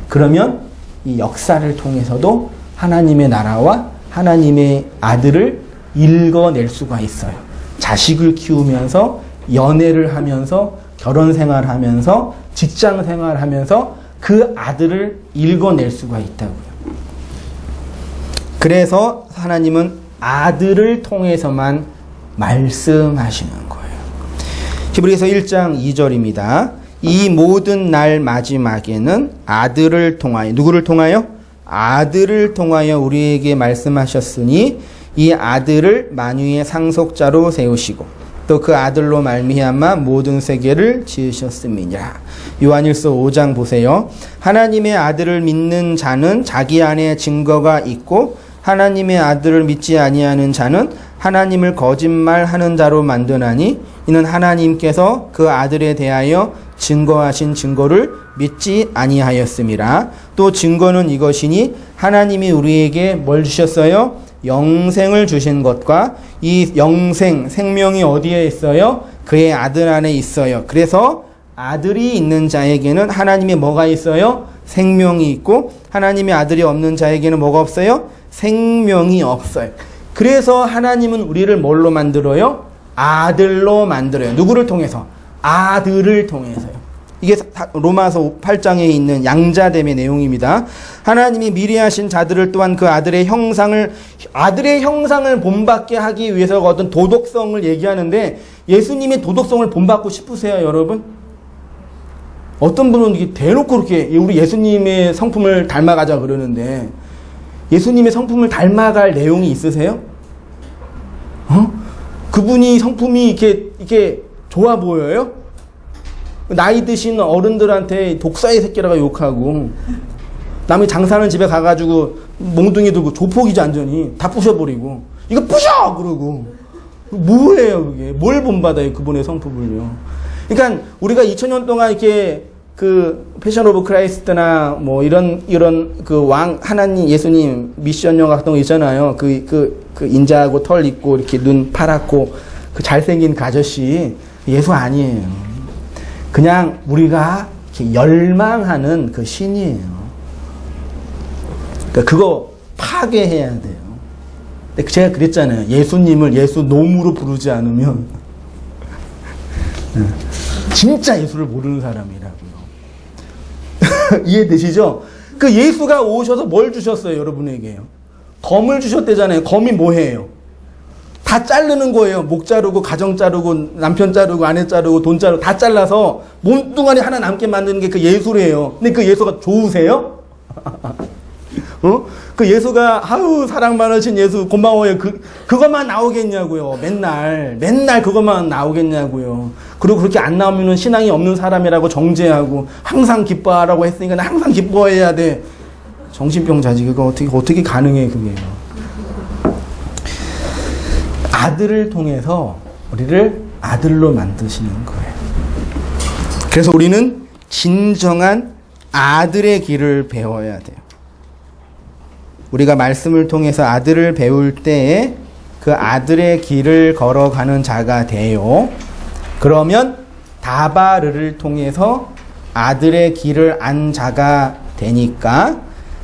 그러면 이 역사를 통해서도 하나님의 나라와 하나님의 아들을 읽어낼 수가 있어요. 자식을 키우면서, 연애를 하면서, 결혼 생활하면서, 직장 생활하면서 그 아들을 읽어낼 수가 있다고요. 그래서 하나님은 아들을 통해서만 말씀하시는 거예요. 히브리서 1장 2절입니다. 이 모든 날 마지막에는 아들을 통하여, 누구를 통하여? 아들을 통하여 우리에게 말씀하셨으니 이 아들을 만유의 상속자로 세우시고 또 그 아들로 말미암아 모든 세계를 지으셨음이니라. 요한일서 5장 보세요. 하나님의 아들을 믿는 자는 자기 안에 증거가 있고 하나님의 아들을 믿지 아니하는 자는 하나님을 거짓말하는 자로 만드나니 이는 하나님께서 그 아들에 대하여 증거하신 증거를 믿지 아니하였음이라. 또 증거는 이것이니 하나님이 우리에게 뭘 주셨어요? 영생을 주신 것과 이 영생, 생명이 어디에 있어요? 그의 아들 안에 있어요. 그래서 아들이 있는 자에게는 하나님의 뭐가 있어요? 생명이 있고 하나님의 아들이 없는 자에게는 뭐가 없어요? 생명이 없어요. 그래서 하나님은 우리를 뭘로 만들어요? 아들로 만들어요. 누구를 통해서? 아들을 통해서요. 이게 로마서 8장에 있는 양자됨의 내용입니다. 하나님이 미리 하신 자들을 또한 그 아들의 형상을 본받게 하기 위해서 어떤 도덕성을 얘기하는데 예수님의 도덕성을 본받고 싶으세요, 여러분? 어떤 분은 이게 대놓고 이렇게 우리 예수님의 성품을 닮아가자 그러는데 예수님의 성품을 닮아갈 내용이 있으세요? 그분이 성품이 이렇게 좋아 보여요? 나이 드신 어른들한테 독사의 새끼라고 욕하고 남이 장사하는 집에 가가지고 몽둥이 들고 조폭이지 완전히 다 부셔버리고 이거 부셔! 그러고 뭐예요 그게? 뭘 본받아요 그분의 성품을요? 그러니까 우리가 2000년 동안 이렇게 그 패션 오브 크라이스트나 뭐 이런 그 왕 하나님 예수님 미션 영화 같은 거 있잖아요. 그 인자하고 털 있고 이렇게 눈 파랗고 그 잘생긴 그 아저씨 예수 아니에요. 그냥 우리가 이렇게 열망하는 그 신이에요. 그러니까 그거 파괴해야 돼요. 근데 제가 그랬잖아요. 예수님을 예수 놈으로 부르지 않으면 진짜 예수를 모르는 사람이라고요. 이해되시죠? 그 예수가 오셔서 뭘 주셨어요, 여러분에게요? 검을 주셨대잖아요. 검이 뭐예요? 다 자르는 거예요. 목 자르고, 가정 자르고, 남편 자르고, 아내 자르고, 돈 자르고, 다 잘라서 몸뚱아리 하나 남게 만드는 게 그 예수래요. 근데 그 예수가 좋으세요? 그 예수가, 아유, 사랑 많으신 예수, 고마워요. 그것만 나오겠냐고요. 맨날 그것만 나오겠냐고요. 그리고 그렇게 안 나오면은 신앙이 없는 사람이라고 정죄하고, 항상 기뻐하라고 했으니까 항상 기뻐해야 돼. 정신병자지. 그거 어떻게 가능해, 그게요. 아들을 통해서 우리를 아들로 만드시는 거예요. 그래서 우리는 진정한 아들의 길을 배워야 돼요. 우리가 말씀을 통해서 아들을 배울 때에 그 아들의 길을 걸어가는 자가 돼요. 그러면 다바르를 통해서 아들의 길을 안 자가 되니까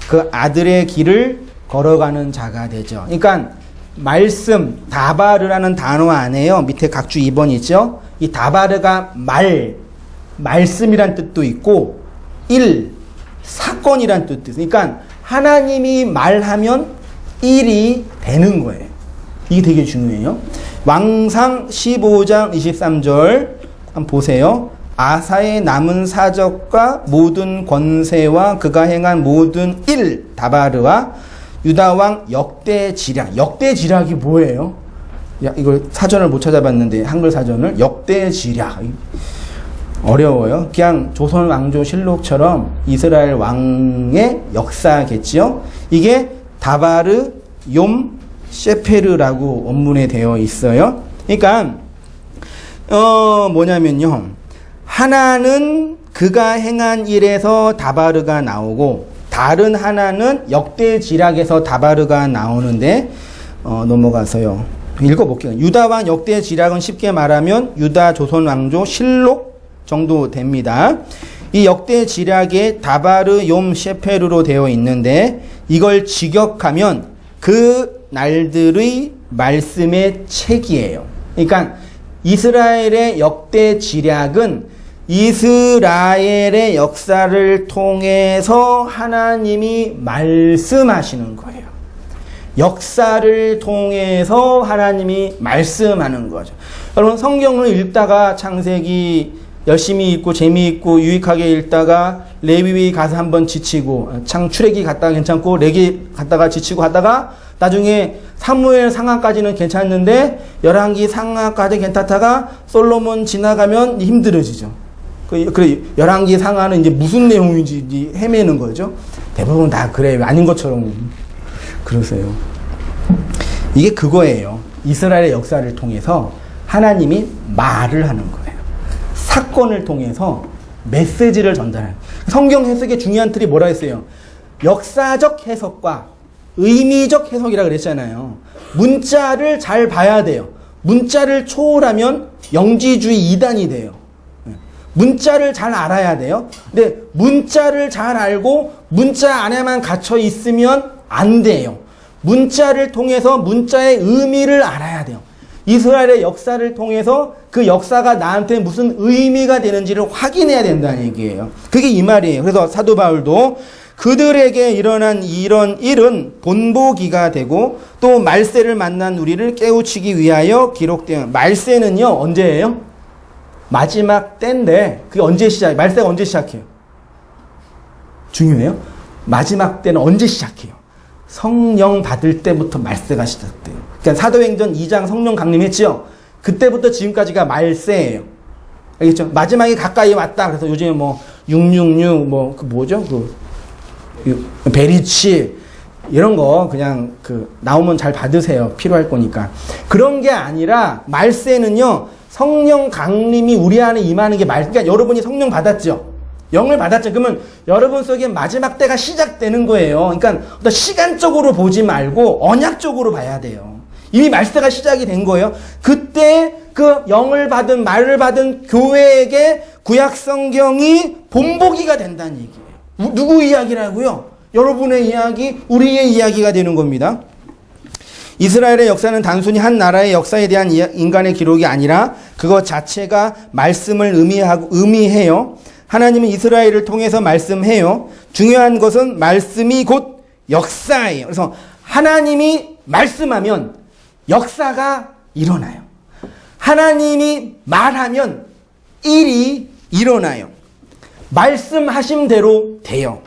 그 아들의 길을 걸어가는 자가 되죠. 그러니까 말씀, 다바르라는 단어 안에요. 밑에 각주 2번 있죠? 이 다바르가 말씀이란 뜻도 있고 사건이란 뜻도 있어요. 그러니까 하나님이 말하면 일이 되는 거예요. 이게 되게 중요해요. 왕상 15장 23절 한번 보세요. 아사의 남은 사적과 모든 권세와 그가 행한 모든 다바르와 유다왕 역대지략이 뭐예요? 이걸 사전을 못 찾아봤는데 한글 사전을 역대지략 어려워요. 그냥 조선 왕조 실록처럼 이스라엘 왕의 역사겠지요. 이게 다바르 욤 셰페르라고 원문에 되어 있어요. 그러니까 뭐냐면요. 하나는 그가 행한 일에서 다바르가 나오고 다른 하나는 역대지략에서 다바르가 나오는데 넘어가서요. 읽어볼게요. 유다왕 역대지략은 쉽게 말하면 유다 조선 왕조 실록 정도 됩니다. 이 역대지략에 다바르 욤 셰페르로 되어 있는데 이걸 직역하면 그 날들의 말씀의 책이에요. 그러니까 이스라엘의 역대지략은 이스라엘의 역사를 통해서 하나님이 말씀하시는 거예요. 역사를 통해서 하나님이 말씀하는 거죠. 여러분 성경을 읽다가 창세기 열심히 읽고 재미있고 유익하게 읽다가 레위기 가서 한번 지치고 출애기 갔다가 괜찮고 레기 갔다가 지치고 하다가 나중에 사무엘 상하까지는 괜찮는데 열왕기 상하까지 괜찮다가 솔로몬 지나가면 힘들어지죠. 그래 열왕기 상하는 이제 무슨 내용인지 헤매는 거죠. 대부분 다 그래요. 아닌 것처럼 그러세요. 이게 그거예요. 이스라엘의 역사를 통해서 하나님이 말을 하는 거예요. 사건을 통해서 메시지를 전달하는. 성경 해석의 중요한 틀이 뭐라 했어요? 역사적 해석과 의미적 해석이라 그랬잖아요. 문자를 잘 봐야 돼요. 문자를 초월하면 영지주의 이단이 돼요. 문자를 잘 알아야 돼요. 근데 문자를 잘 알고 문자 안에만 갇혀 있으면 안 돼요. 문자를 통해서 문자의 의미를 알아야 돼요. 이스라엘의 역사를 통해서 그 역사가 나한테 무슨 의미가 되는지를 확인해야 된다는 얘기예요. 그게 이 말이에요. 그래서 사도 바울도 그들에게 일어난 이런 일은 본보기가 되고 또 말세를 만난 우리를 깨우치기 위하여 기록되어. 말세는요 언제예요? 마지막 때인데 그게 언제 시작? 말세가 언제 시작해요? 중요해요. 마지막 때는 언제 시작해요? 성령 받을 때부터 말세가 시작돼요. 그러니까 사도행전 2장 성령 강림했죠. 그때부터 지금까지가 말세예요. 알겠죠? 마지막이 가까이 왔다. 그래서 요즘에 뭐 666 뭐 그 뭐죠? 베리치 이런 거 그냥 나오면 잘 받으세요. 필요할 거니까. 그런 게 아니라 말세는요. 성령 강림이 우리 안에 임하는 게 그러니까 여러분이 성령 받았죠. 영을 받았죠. 그러면 여러분 속에 마지막 때가 시작되는 거예요. 그러니까 어떤 시간적으로 보지 말고 언약적으로 봐야 돼요. 이미 말세가 시작이 된 거예요. 그때 그 영을 받은 말을 받은 교회에게 구약 성경이 본보기가 된다는 얘기예요. 누구 이야기라고요? 여러분의 이야기, 우리의 이야기가 되는 겁니다. 이스라엘의 역사는 단순히 한 나라의 역사에 대한 인간의 기록이 아니라 그것 자체가 말씀을 의미해요. 하나님은 이스라엘을 통해서 말씀해요. 중요한 것은 말씀이 곧 역사예요. 그래서 하나님이 말씀하면 역사가 일어나요. 하나님이 말하면 일이 일어나요. 말씀하신 대로 돼요.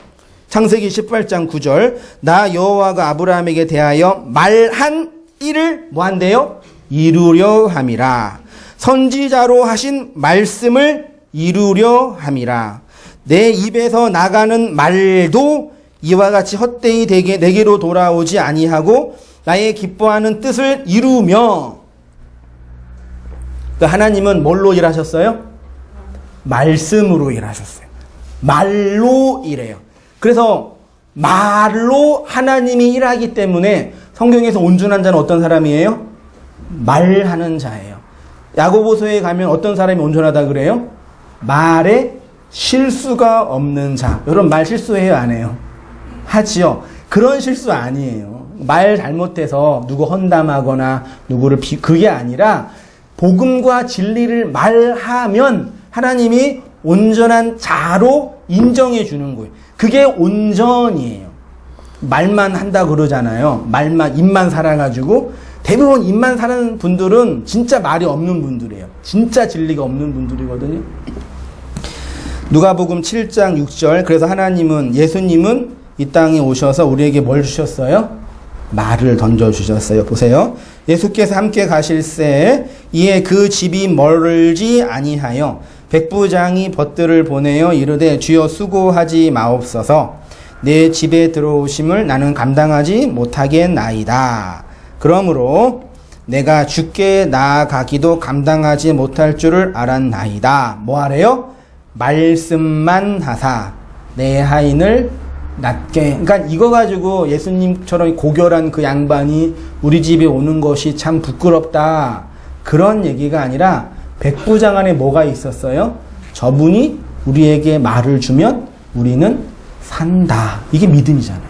창세기 18장 9절 나 여호와가 아브라함에게 대하여 말한 일을 뭐한대요? 이루려 함이라. 선지자로 하신 말씀을 이루려 함이라. 내 입에서 나가는 말도 이와 같이 헛되이 내게로 돌아오지 아니하고 나의 기뻐하는 뜻을 이루며. 그러니까 하나님은 뭘로 일하셨어요? 말씀으로 일하셨어요. 말로 일해요. 그래서 말로 하나님이 일하기 때문에 성경에서 온전한 자는 어떤 사람이에요? 말하는 자예요. 야고보서에 가면 어떤 사람이 온전하다 그래요? 말에 실수가 없는 자. 여러분 말 실수해요? 안 해요? 하지요. 그런 실수 아니에요. 말 잘못해서 누구 헌담하거나 누구를 그게 아니라 복음과 진리를 말하면 하나님이 온전한 자로 인정해 주는 거예요. 그게 온전이에요. 말만 한다 그러잖아요. 말만 입만 살아가지고 대부분 입만 사는 분들은 진짜 말이 없는 분들이에요. 진짜 진리가 없는 분들이거든요. 누가복음 7장 6절 그래서 하나님은 예수님은 이 땅에 오셔서 우리에게 뭘 주셨어요? 말을 던져주셨어요. 보세요. 예수께서 함께 가실새 이에 그 집이 멀지 아니하여 백부장이 벗들을 보내어 이르되 주여 수고하지 마옵소서 내 집에 들어오심을 나는 감당하지 못하겠나이다. 그러므로 내가 주께 나아가기도 감당하지 못할 줄을 알았나이다. 뭐 하래요? 말씀만 하사 내 하인을 낫게. 그러니까 이거 가지고 예수님처럼 고결한 그 양반이 우리 집에 오는 것이 참 부끄럽다. 그런 얘기가 아니라 백부장 안에 뭐가 있었어요? 저분이 우리에게 말을 주면 우리는 산다. 이게 믿음이잖아요.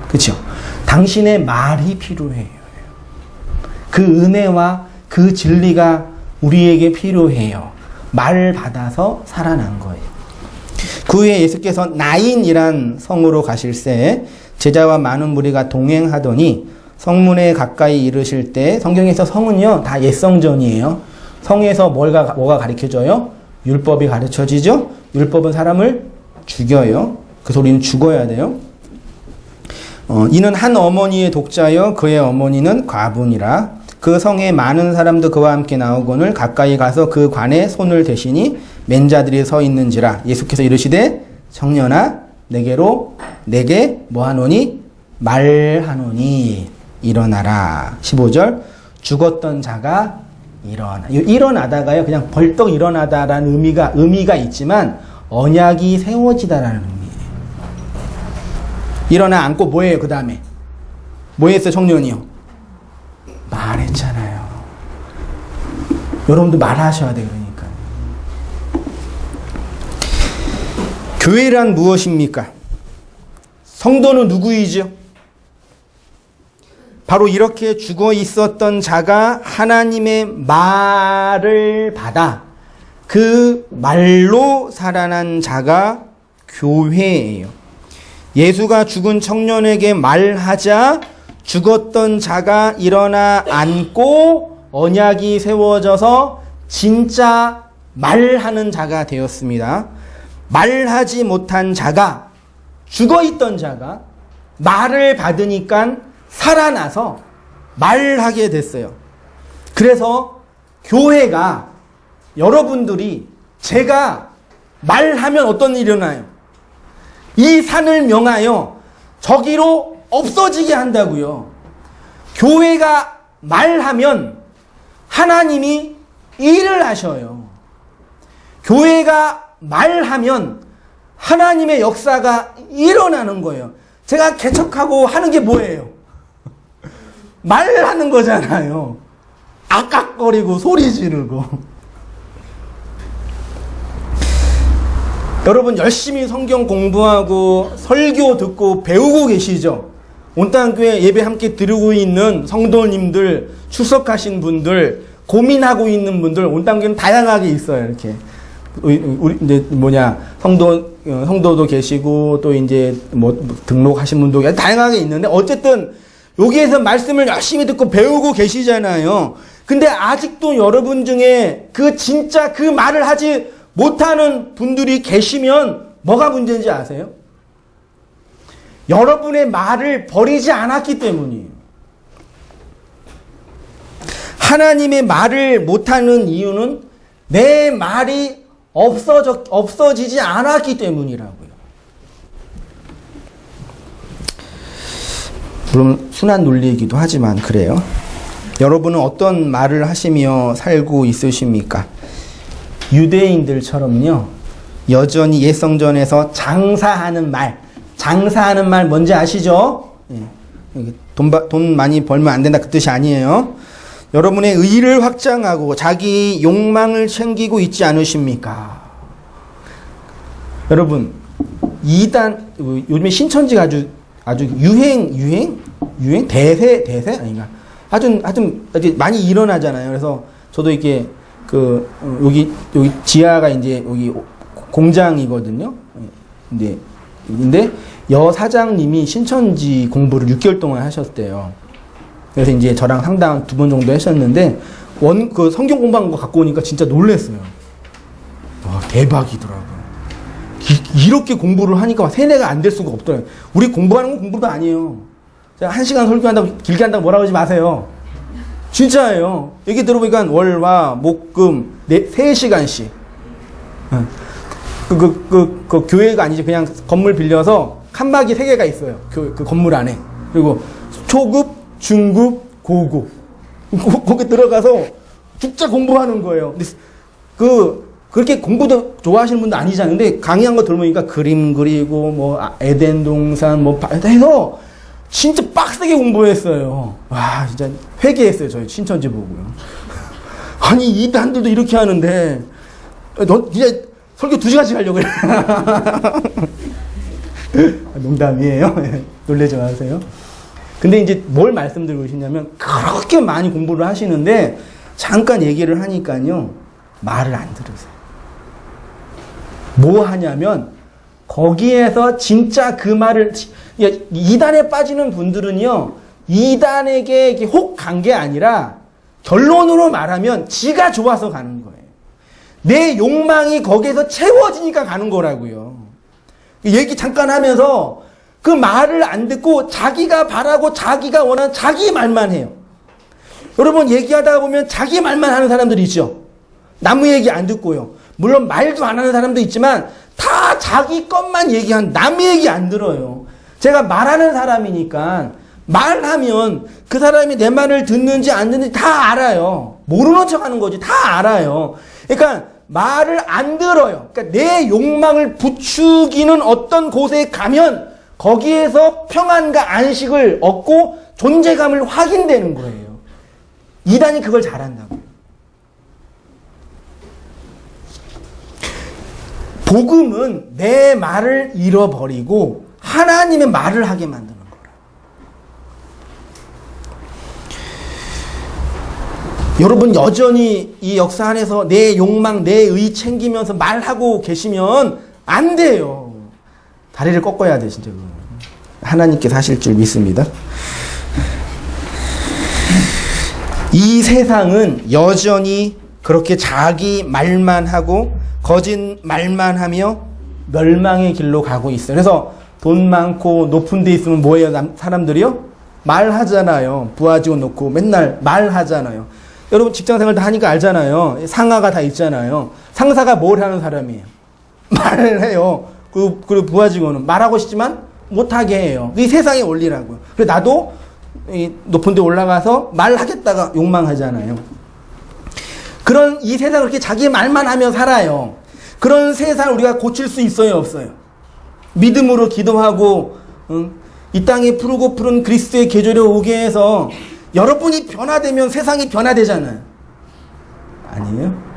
그렇죠? 당신의 말이 필요해요. 그 은혜와 그 진리가 우리에게 필요해요. 말을 받아서 살아난 거예요. 그 후에 예수께서 나인이란 성으로 가실새 제자와 많은 무리가 동행하더니 성문에 가까이 이르실 때 성경에서 성은요 다 옛성전이에요. 성에서 뭐가 가르쳐져요? 율법이 가르쳐지죠? 율법은 사람을 죽여요. 그래서 우리는 죽어야 돼요. 이는 한 어머니의 독자여 그의 어머니는 과부니라. 그 성에 많은 사람도 그와 함께 나오거늘 가까이 가서 그 관에 손을 대시니 맨자들이 서 있는지라. 예수께서 이르시되 청년아 내게 뭐하노니? 말하노니 일어나라. 15절 죽었던 자가 일어나다가요 그냥 벌떡 일어나다라는 의미가 있지만 언약이 세워지다라는 의미예요. 일어나 앉고 뭐예요? 그 다음에 뭐 했어요? 청년이요 말했잖아요. 여러분도 말하셔야 돼요. 그러니까 교회란 무엇입니까? 성도는 누구이죠? 바로 이렇게 죽어 있었던 자가 하나님의 말을 받아 그 말로 살아난 자가 교회예요. 예수가 죽은 청년에게 말하자 죽었던 자가 일어나 앉고 언약이 세워져서 진짜 말하는 자가 되었습니다. 말하지 못한 자가, 죽어있던 자가 말을 받으니까 살아나서 말하게 됐어요. 그래서 교회가 여러분들이 제가 말하면 어떤 일이 일어나요? 이 산을 명하여 저기로 없어지게 한다고요. 교회가 말하면 하나님이 일을 하셔요. 교회가 말하면 하나님의 역사가 일어나는 거예요. 제가 개척하고 하는 게 뭐예요? 말하는 거잖아요. 악악거리고 소리 지르고. 여러분 열심히 성경 공부하고 설교 듣고 배우고 계시죠? 온땅교회 예배 함께 드리고 있는 성도님들, 출석하신 분들, 고민하고 있는 분들, 온땅교회는 다양하게 있어요. 이렇게 우리 이제 성도도 계시고 또 이제 뭐 등록하신 분도 다양하게 있는데 어쨌든 여기에서 말씀을 열심히 듣고 배우고 계시잖아요. 근데 아직도 여러분 중에 진짜 그 말을 하지 못하는 분들이 계시면 뭐가 문제인지 아세요? 여러분의 말을 버리지 않았기 때문이에요. 하나님의 말을 못하는 이유는 내 말이 없어지지 않았기 때문이라고요. 물론 순환 논리이기도 하지만 그래요. 여러분은 어떤 말을 하시며 살고 있으십니까? 유대인들처럼요, 여전히 옛 성전에서 장사하는 말 뭔지 아시죠? 예. 돈 많이 벌면 안 된다 그 뜻이 아니에요. 여러분의 의의를 확장하고 자기 욕망을 챙기고 있지 않으십니까? 여러분, 이단 요즘에 신천지가 아주 유행 대세 아닌가? 아주 많이 일어나잖아요. 그래서 저도 이렇게 여기 지하가 이제 여기 공장이거든요. 근데 여 사장님이 신천지 공부를 6개월 동안 하셨대요. 그래서 이제 저랑 상담 2번 정도 하셨는데 성경 공부한 거 갖고 오니까 진짜 놀랐어요. 와, 대박이더라고요. 이렇게 공부를 하니까 세뇌가 안 될 수가 없더라고요. 우리 공부하는 건 공부도 아니에요. 1시간 설교한다고 길게 한다고 뭐라 그러지 마세요. 진짜예요. 얘기 들어보니까 월화 목금 3시간씩. 그 교회가 아니지 그냥 건물 빌려서 칸막이 3개가 있어요. 그 건물 안에. 그리고 초급, 중급, 고급. 거기 들어가서 죽자 공부하는 거예요. 근데 그렇게 공부도 좋아하시는 분도 아니잖아요. 근데 강의한 거 들어보니까 그림 그리고 뭐 에덴 동산 뭐 해서 진짜 빡세게 공부했어요. 와, 진짜 회개했어요. 저희 신천지 보고요. 아니 이단들도 이렇게 하는데 너 이제 설교 2시간씩 하려고 그래. 농담이에요. 놀라지 마세요. 근데 이제 뭘 말씀드리고 싶냐면 그렇게 많이 공부를 하시는데 잠깐 얘기를 하니까요 말을 안 들으세요. 뭐 하냐면 거기에서 진짜 그 말을 이단에 빠지는 분들은요 이단에게 혹 간 게 아니라 결론으로 말하면 지가 좋아서 가는 거예요. 내 욕망이 거기에서 채워지니까 가는 거라고요. 얘기 잠깐 하면서 그 말을 안 듣고 자기가 바라고 자기가 원하는 자기 말만 해요. 여러분 얘기하다가 보면 자기 말만 하는 사람들이 있죠. 남 얘기 안 듣고요. 물론 말도 안 하는 사람도 있지만 다 자기 것만 얘기한 남 얘기 안 들어요. 제가 말하는 사람이니까 말하면 그 사람이 내 말을 듣는지 안 듣는지 다 알아요. 모르는 척 하는 거지. 다 알아요. 그러니까 말을 안 들어요. 그러니까 내 욕망을 부추기는 어떤 곳에 가면 거기에서 평안과 안식을 얻고 존재감을 확인되는 거예요. 이단이 그걸 잘한다고. 복음은 내 말을 잃어버리고 하나님의 말을 하게 만드는 거라. 여러분 여전히 이 역사 안에서 내 욕망, 내 의 챙기면서 말하고 계시면 안 돼요. 다리를 꺾어야 돼 진짜. 하나님께서 하실 줄 믿습니다. 이 세상은 여전히 그렇게 자기 말만 하고 거짓 말만 하며 멸망의 길로 가고 있어요. 그래서 돈 많고 높은 데 있으면 뭐예요? 사람들이요? 말하잖아요. 부하직원 놓고 맨날 말하잖아요. 여러분 직장생활 다 하니까 알잖아요. 상하가 다 있잖아요. 상사가 뭘 하는 사람이에요? 말을 해요. 그리고 부하직원은 말하고 싶지만 못하게 해요. 이 세상의 원리라고요. 그래서 나도 이 높은 데 올라가서 말하겠다가 욕망하잖아요. 그런 이 세상을 그렇게 자기 말만 하며 살아요. 그런 세상을 우리가 고칠 수 있어요, 없어요? 믿음으로 기도하고 이 땅에 푸르고 푸른 그리스도의 계절이 오게 해서 여러분이 변화되면 세상이 변화되잖아요. 아니에요?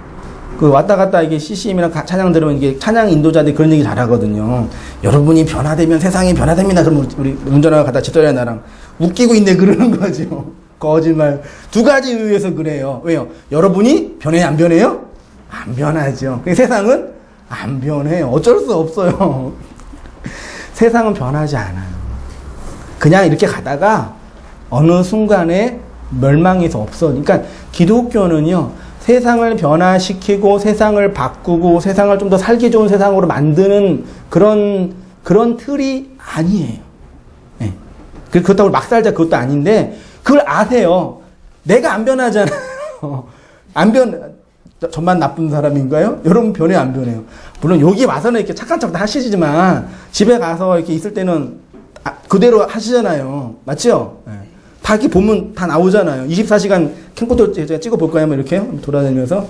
그 왔다 갔다 이게 CCM이랑 찬양 들으면 이게 찬양 인도자들이 그런 얘기 잘하거든요. 여러분이 변화되면 세상이 변화됩니다. 그럼 우리 운전하고 갔다 집사람 나랑 웃기고 있네 그러는 거죠. 거짓말. 두 가지 이유에서 그래요. 왜요? 여러분이 변해요? 안 변해요? 안 변하죠. 세상은 안 변해요. 어쩔 수 없어요. 세상은 변하지 않아요. 그냥 이렇게 가다가 어느 순간에 멸망해서 없어. 그러니까 기독교는요. 세상을 변화시키고 세상을 바꾸고 세상을 좀 더 살기 좋은 세상으로 만드는 그런 틀이 아니에요. 네. 그렇다고 막 살자 그것도 아닌데 그걸 아세요. 내가 안 변하잖아요. 저만 나쁜 사람인가요? 여러분 변해요, 안 변해요? 물론 여기 와서는 이렇게 착한 척도 하시지만 집에 가서 이렇게 있을 때는 그대로 하시잖아요. 맞죠? 네. 다 이렇게 보면 다 나오잖아요. 24시간 캠코더 제가 찍어볼까요? 이렇게 돌아다니면서.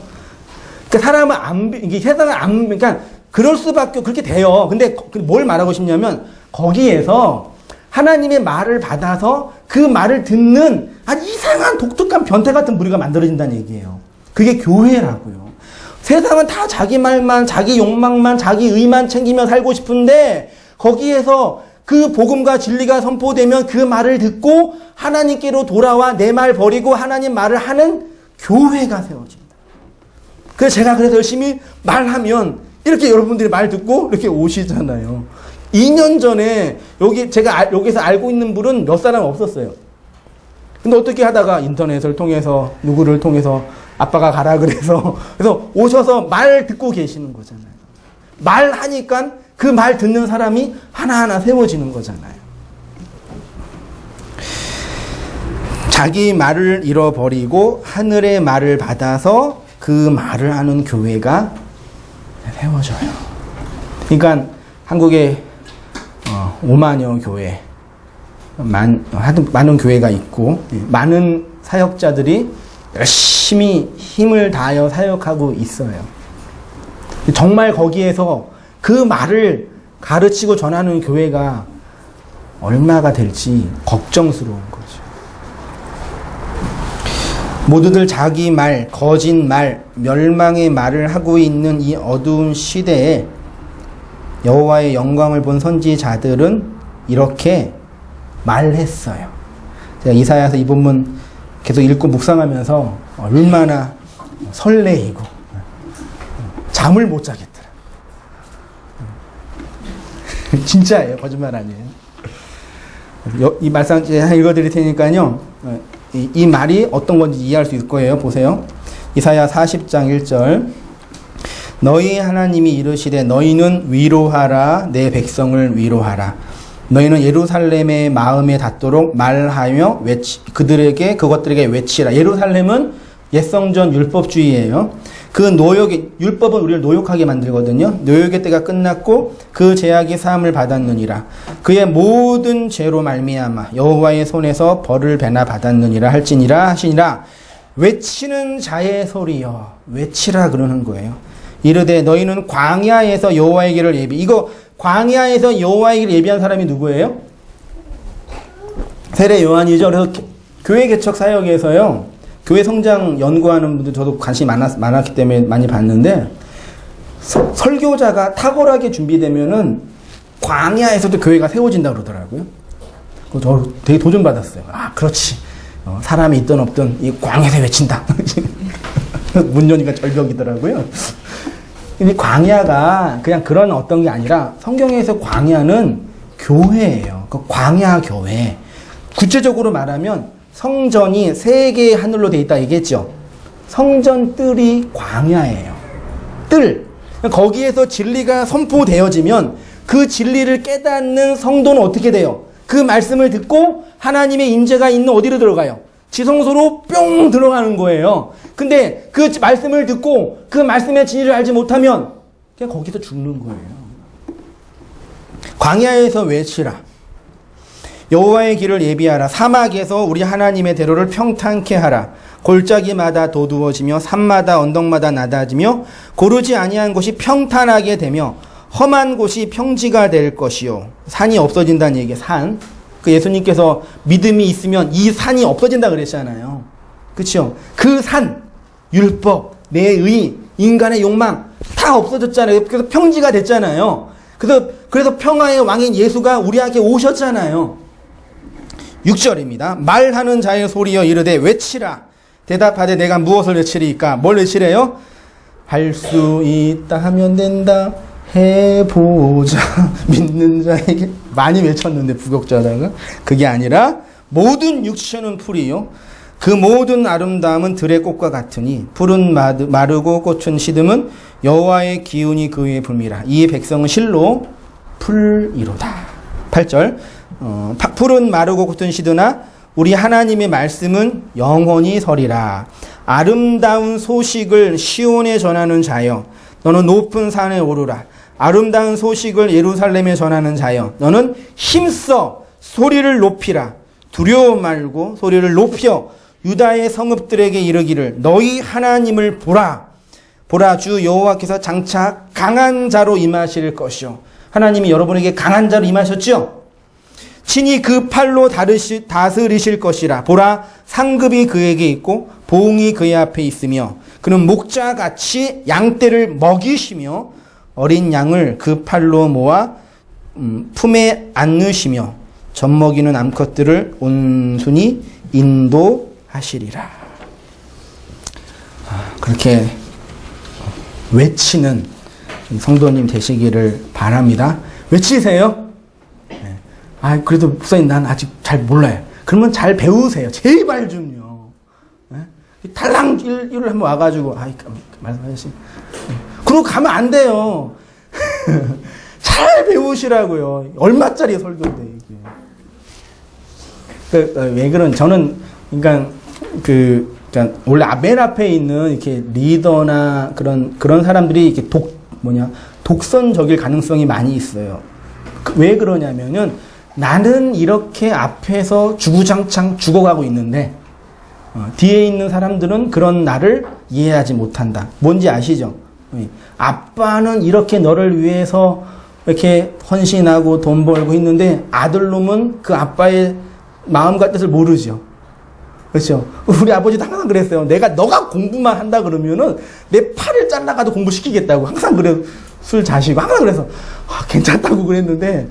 그러니까 사람은 이게 세상은 그러니까 그럴 수밖에 그렇게 돼요. 근데 뭘 말하고 싶냐면 거기에서 하나님의 말을 받아서 그 말을 듣는 아주 이상한 독특한 변태 같은 무리가 만들어진다는 얘기예요. 그게 교회라고요. 세상은 다 자기 말만, 자기 욕망만, 자기 의만 챙기며 살고 싶은데 거기에서 그 복음과 진리가 선포되면 그 말을 듣고 하나님께로 돌아와 내 말 버리고 하나님 말을 하는 교회가 세워진다. 그래서 열심히 말하면 이렇게 여러분들이 말 듣고 이렇게 오시잖아요. 2년 전에 제가 여기서 알고 있는 분은 몇 사람 없었어요. 근데 어떻게 하다가 인터넷을 통해서 누구를 통해서 아빠가 가라 그래서 오셔서 말 듣고 계시는 거잖아요. 말하니까 그 말 듣는 사람이 하나하나 세워지는 거잖아요. 자기 말을 잃어버리고 하늘의 말을 받아서 그 말을 하는 교회가 세워져요. 그러니까 한국에 5만여 교회, 많은 교회가 있고 많은 사역자들이 열심히 힘을 다하여 사역하고 있어요. 정말 거기에서 그 말을 가르치고 전하는 교회가 얼마가 될지 걱정스러운 거죠. 모두들 자기 말, 거짓 말, 멸망의 말을 하고 있는 이 어두운 시대에 여호와의 영광을 본 선지자들은 이렇게 말했어요. 제가 이사야서 이 본문 계속 읽고 묵상하면서 얼마나 설레이고 잠을 못 자겠더라. 진짜예요. 거짓말 아니에요. 이 말씀 제가 읽어드릴 테니까요. 이 말이 어떤 건지 이해할 수 있을 거예요. 보세요. 이사야 40장 1절. 너희 하나님이 이르시되 너희는 위로하라 내 백성을 위로하라 너희는 예루살렘의 마음에 닿도록 말하며 그것들에게 외치라. 예루살렘은 옛성전 율법주의예요. 그 노역의 율법은 우리를 노역하게 만들거든요. 노역의 때가 끝났고 그 제약이 사함을 받았느니라. 그의 모든 죄로 말미암아 여호와의 손에서 벌을 배나 받았느니라 할지니라 하시니라. 외치는 자의 소리여. 외치라 그러는 거예요. 이르되 너희는 광야에서 여호와의 길을 이거 광야에서 여호와의 길을 예비한 사람이 누구예요? 세례 요한이죠. 그래서 교회 개척 사역에서요, 교회 성장 연구하는 분들 저도 관심이 많았기 때문에 많이 봤는데, 설교자가 탁월하게 준비되면은 광야에서도 교회가 세워진다 그러더라고요. 저 되게 도전받았어요. 아, 그렇지. 사람이 있든 없든 이 광야에서 외친다. 문연이가 절벽이더라고요. 이 광야가 그냥 그런 어떤 게 아니라 성경에서 광야는 교회예요. 그 광야 교회. 구체적으로 말하면 성전이 세 개의 하늘로 돼 있다 얘기했죠. 성전 뜰이 광야예요. 뜰. 거기에서 진리가 선포되어지면 그 진리를 깨닫는 성도는 어떻게 돼요? 그 말씀을 듣고 하나님의 임재가 있는 어디로 들어가요? 지성소로 뿅 들어가는 거예요. 근데 그 말씀을 듣고 그 말씀의 진리를 알지 못하면 그냥 거기서 죽는 거예요. 광야에서 외치라. 여호와의 길을 예비하라. 사막에서 우리 하나님의 대로를 평탄케 하라. 골짜기마다 도두어지며 산마다 언덕마다 낮아지며 고르지 아니한 곳이 평탄하게 되며 험한 곳이 평지가 될 것이요. 산이 없어진다는 얘기예요. 산. 그 예수님께서 믿음이 있으면 이 산이 없어진다 그랬잖아요. 그렇죠? 그 산, 율법, 내 의, 인간의 욕망 다 없어졌잖아요. 그래서 평지가 됐잖아요. 그래서 평화의 왕인 예수가 우리에게 오셨잖아요. 6절입니다. 말하는 자의 소리여 이르되 외치라. 대답하되 내가 무엇을 외치리까? 뭘 외치래요? 할 수 있다 하면 된다. 해보자. 믿는 자에게 많이 외쳤는데 부격자다가 그게 아니라 모든 육체는 풀이요 그 모든 아름다움은 들의 꽃과 같으니 푸른 마르고 꽃은 시듬은 여호와의 기운이 그 위에 불미라. 이 백성은 실로 풀이로다. 8절 푸른 마르고 꽃은 시드나 우리 하나님의 말씀은 영원히 서리라. 아름다운 소식을 시온에 전하는 자여 너는 높은 산에 오르라. 아름다운 소식을 예루살렘에 전하는 자여 너는 힘써 소리를 높이라. 두려워 말고 소리를 높여 유다의 성읍들에게 이르기를 너희 하나님을 보라. 보라 주 여호와께서 장차 강한 자로 임하실 것이요. 하나님이 여러분에게 강한 자로 임하셨죠? 친히 그 팔로 다스리실 것이라. 보라 상급이 그에게 있고 보응이 그의 앞에 있으며 그는 목자같이 양떼를 먹이시며 어린 양을 그 팔로 모아 품에 안으시며 젖먹이는 암컷들을 온순히 인도하시리라. 그렇게 외치는 성도님 되시기를 바랍니다. 외치세요. 그래도 목사님 난 아직 잘 몰라요. 그러면 잘 배우세요. 제발 좀요. 달랑 일을 한번 와가지고 말씀하시. 그러고 가면 안 돼요. 잘 배우시라고요. 얼마짜리 설교인데 이게. 왜 그런 저는 그러니까 원래 맨 앞에 있는 이렇게 리더나 그런 사람들이 이렇게 독선적일 가능성이 많이 있어요. 왜 그러냐면은 나는 이렇게 앞에서 주구장창 죽어가고 있는데 뒤에 있는 사람들은 그런 나를 이해하지 못한다. 뭔지 아시죠? 아빠는 이렇게 너를 위해서 이렇게 헌신하고 돈 벌고 있는데 아들놈은 그 아빠의 마음과 뜻을 모르죠. 그렇죠? 우리 아버지도 항상 그랬어요. 너가 공부만 한다 그러면은 내 팔을 잘라가도 공부시키겠다고 항상 그래. 술 자시고 항상 그래서 괜찮다고 그랬는데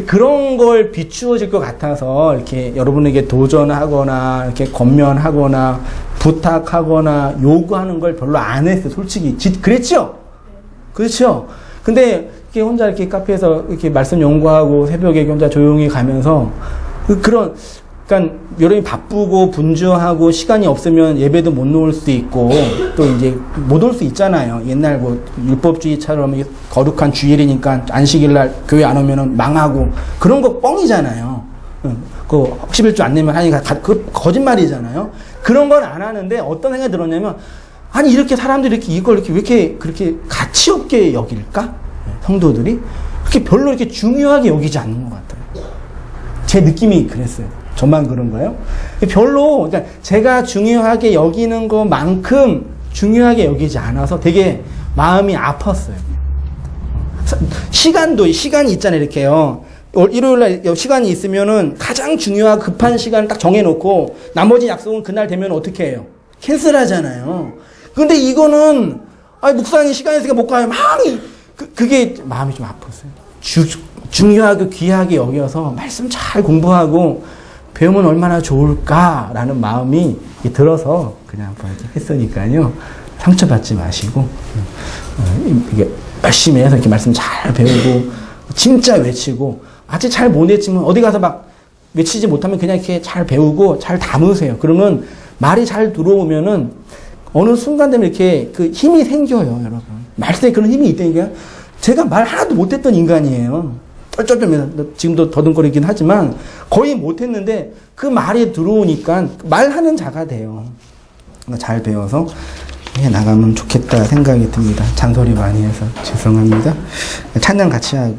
그런 걸 비추어질 것 같아서 이렇게 여러분에게 도전하거나 이렇게 권면하거나 부탁하거나 요구하는 걸 별로 안 했어요. 솔직히 그랬죠? 그렇죠? 근데 이렇게 혼자 이렇게 카페에서 이렇게 말씀 연구하고 새벽에 혼자 조용히 가면서 그러니까 여러분이 바쁘고 분주하고 시간이 없으면 예배도 못 놓을 수 있고 또 이제 못 올 수 있잖아요. 옛날 뭐 율법주의처럼 거룩한 주일이니까 안식일 날 교회 안 오면은 망하고 그런 거 뻥이잖아요. 그 11주 안 내면 하니까 그 거짓말이잖아요. 그런 건 안 하는데 어떤 생각이 들었냐면 아니 이렇게 사람들이 이렇게 이걸 이렇게 왜 이렇게 그렇게 가치 없게 여길까? 성도들이 그렇게 별로 이렇게 중요하게 여기지 않는 것 같아요. 제 느낌이 그랬어요. 저만 그런 거예요? 별로, 그러니까 제가 중요하게 여기는 것만큼 중요하게 여기지 않아서 되게 마음이 아팠어요. 시간이 있잖아요, 이렇게요. 일요일날 시간이 있으면은 가장 중요하고 급한 시간을 딱 정해놓고 나머지 약속은 그날 되면 어떻게 해요? 캔슬 하잖아요. 근데 이거는, 목사님 시간 있으니까 못 가요. 그게 마음이 좀 아팠어요. 중요하고 귀하게 여겨서 말씀 잘 공부하고 배우면 얼마나 좋을까라는 마음이 들어서 그냥 했으니까요. 상처받지 마시고 이게 열심히 해서 이렇게 말씀 잘 배우고 진짜 외치고 아직 잘 못 외치면 어디 가서 막 외치지 못하면 그냥 이렇게 잘 배우고 잘 담으세요. 그러면 말이 잘 들어오면은 어느 순간 되면 이렇게 그 힘이 생겨요, 여러분. 말씀에 그런 힘이 있다니까요. 제가 말 하나도 못했던 인간이에요. 쩔쩔쩔 지금도 더듬거리긴 하지만 거의 못했는데 그 말이 들어오니까 말하는 자가 돼요. 잘 배워서 해 나가면 좋겠다 생각이 듭니다. 잔소리 많이 해서 죄송합니다. 찬양 같이 하고